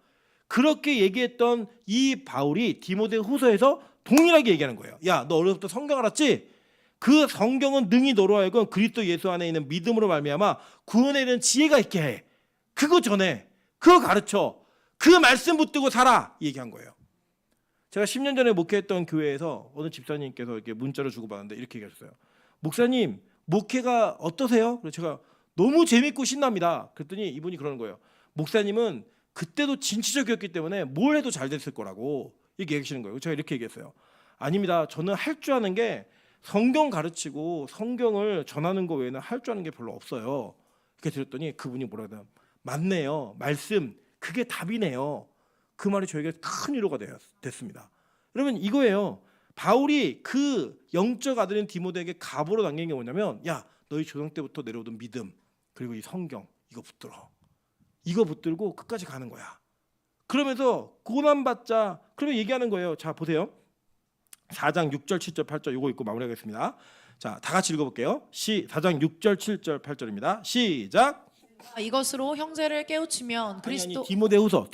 그렇게 얘기했던 이 바울이 디모데 후서에서 동일하게 얘기하는 거예요. 야 너 어려서부터 성경 알았지? 그 성경은 능히 너로 하여금 그리스도 예수 안에 있는 믿음으로 말미암아 구원에 이르는 지혜가 있게 해. 그거 전해. 그거 가르쳐. 그 말씀 붙들고 살아. 이 얘기한 거예요. 제가 10년 전에 목회했던 교회에서 어느 집사님께서 이렇게 문자를 주고받았는데 이렇게 얘기하셨어요. 목사님 목회가 어떠세요? 그래서 제가 너무 재밌고 신납니다. 그랬더니 이분이 그러는 거예요. 목사님은 그때도 진취적이었기 때문에 뭘 해도 잘 됐을 거라고 이렇게 얘기하시는 거예요. 제가 이렇게 얘기했어요. 아닙니다. 저는 할 줄 아는 게 성경 가르치고 성경을 전하는 거 외에는 할 줄 아는 게 별로 없어요. 이렇게 들었더니 그분이 뭐라 그러냐. 맞네요. 말씀 그게 답이네요. 그 말이 저에게 큰 위로가 됐습니다. 여러분 이거예요. 바울이 그 영적 아들인 디모데에게 갑으로 남긴 게 뭐냐면 야 너희 조상 때부터 내려오던 믿음 그리고 이 성경 이거 붙들어. 이거 붙들고 끝까지 가는 거야. 그러면서 고난받자 그러면 얘기하는 거예요. 자 보세요. 4장 6절 7절 8절 이거 읽고 마무리하겠습니다. 자 다 같이 읽어볼게요. 4장 6절 7절 8절입니다. 시작. 이것으로 형제를 깨우치면 그리스도 아니, 디모데후서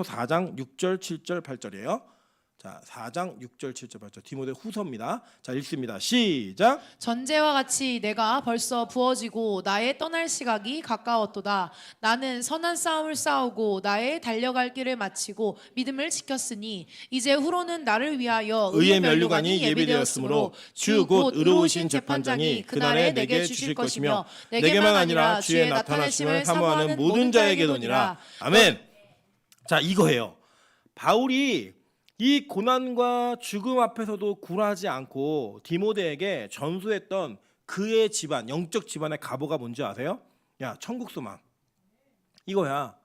4장 6절 7절 8절이에요. 자 4장 6절 7절 8절 디모데 후서입니다. 자 읽습니다. 시작. 전제와 같이 내가 벌써 부어지고 나의 떠날 시각이 가까웠도다. 나는 선한 싸움을 싸우고 나의 달려갈 길을 마치고 믿음을 지켰으니 이제 후로는 나를 위하여 의의 면류관이 예비되었으므로 주 곧 의로우신 재판장이 그날에 내게 주실 것이며 내게만 아니라 주의 나타나심을 사모하는 모든 자에게도니라. 아멘. 자 이거예요. 바울이 이 고난과 죽음 앞에서도 굴하지 않고 디모데에게 전수했던 그의 집안, 영적 집안의 가보가 뭔지 아세요? 야 천국 소망 이거야.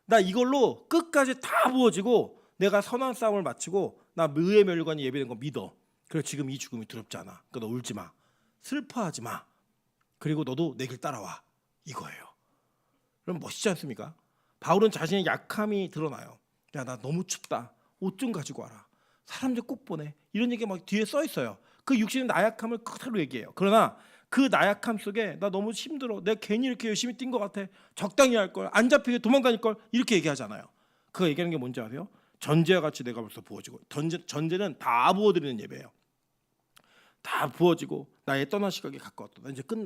나 이걸로 끝까지 다 부어지고 내가 선한 싸움을 마치고 나 의의 면류관이 예비된 거 믿어. 그래 지금 이 죽음이 두렵지 않아. 그러니까 너 울지 마. 슬퍼하지 마. 그리고 너도 내 길 따라와. 이거예요. 그럼 멋있지 않습니까? 바울은 자신의 약함이 드러나요. 야 나 너무 춥다. 옷 좀 가지고 와라. 사람들 꼭 보내. 이런 얘기 막 뒤에 써 있어요. 그 육신의 나약함을 그대로 얘기해요. 그러나 그 나약함 속에 나 너무 힘들어. 내가 괜히 이렇게 열심히 뛴 것 같아. 적당히 할 걸. 안 잡히게 도망다닐 걸. 이렇게 얘기하잖아요. 그거 얘기하는 게 뭔지 아세요? 전제와 같이 내가 벌써 부어지고 전제는 다 부어드리는 예배예요. 다 부어지고 나의 떠날 시각이 가까웠다.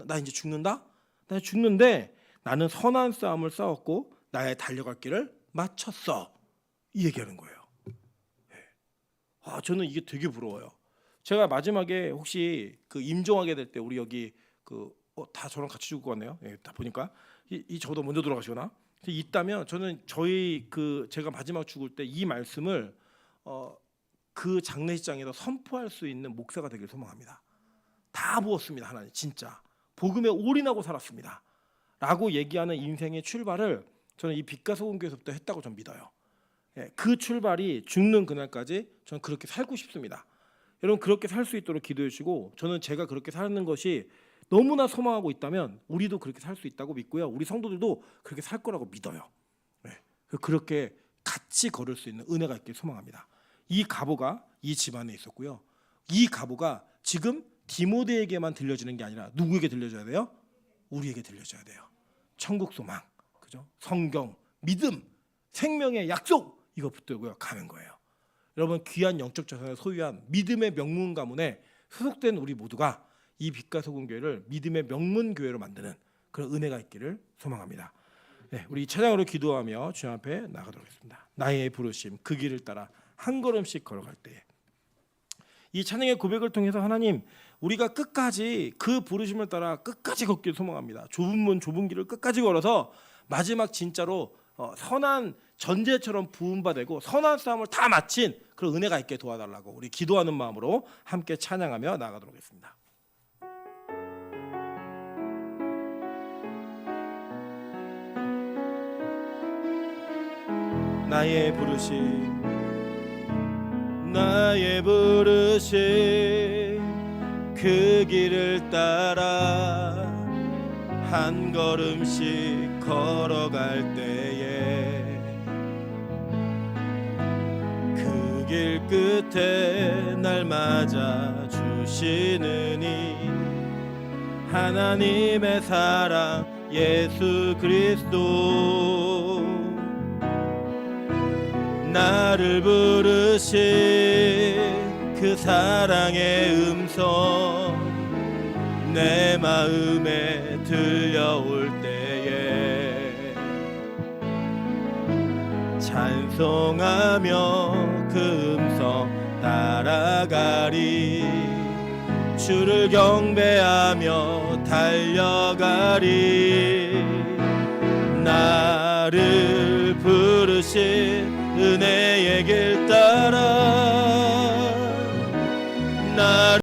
나 이제 죽는다. 나 죽는데 나는 선한 싸움을 싸웠고 나의 달려갈 길을 마쳤어. 이 얘기하는 거예요. 저는 이게 되게 부러워요. 제가 마지막에 혹시 그 임종하게 될 때 우리 여기 다 저랑 같이 죽을 것 같네요. 예, 다 보니까 이 저보다 먼저 돌아가시거나 있다면 저는 제가 마지막 죽을 때 이 말씀을 그 장례식장에서 선포할 수 있는 목사가 되길 소망합니다. 다 부었습니다. 하나님 진짜 복음에 올인하고 살았습니다. 라고 얘기하는 인생의 출발을 저는 이 빛과 소금 교회에서부터 했다고 전 믿어요. 그 출발이 죽는 그날까지 저는 그렇게 살고 싶습니다. 여러분 그렇게 살 수 있도록 기도해 주시고 저는 제가 그렇게 사는 것이 너무나 소망하고 있다면 우리도 그렇게 살 수 있다고 믿고요. 우리 성도들도 그렇게 살 거라고 믿어요. 그렇게 같이 걸을 수 있는 은혜가 있길 소망합니다. 이 가보가 이 집안에 있었고요. 이 가보가 지금 디모데에게만 들려지는 게 아니라 누구에게 들려줘야 돼요? 우리에게 들려줘야 돼요. 천국 소망, 그죠? 성경, 믿음, 생명의 약속 이거 붙들고요 가는 거예요. 여러분 귀한 영적 자산을 소유한 믿음의 명문 가문에 소속된 우리 모두가 이 빛과 소금 교회를 믿음의 명문 교회로 만드는 그런 은혜가 있기를 소망합니다. 네, 우리 찬양으로 기도하며 주님 앞에 나가도록 하겠습니다. 나의 부르심 그 길을 따라 한 걸음씩 걸어갈 때에 이 찬양의 고백을 통해서 하나님 우리가 끝까지 그 부르심을 따라 끝까지 걷기를 소망합니다. 좁은 문 좁은 길을 끝까지 걸어서 마지막 진짜로 선한 전제처럼 부음받고 선한 싸움을 다 마친 그런 은혜가 있게 도와달라고 우리 기도하는 마음으로 함께 찬양하며 나가도록 하겠습니다. 나의 부르심 나의 부르심 그 길을 따라 한 걸음씩 걸어갈 때에 그 길 끝에 날 맞아 주시느니 하나님의 사랑 예수 그리스도 나를 부르신 그 사랑의 음성 내 마음에 들려올 때에 찬송하며 그 음성 따라가리 주를 경배하며 달려가리 나를 부르신 은혜의 길 따라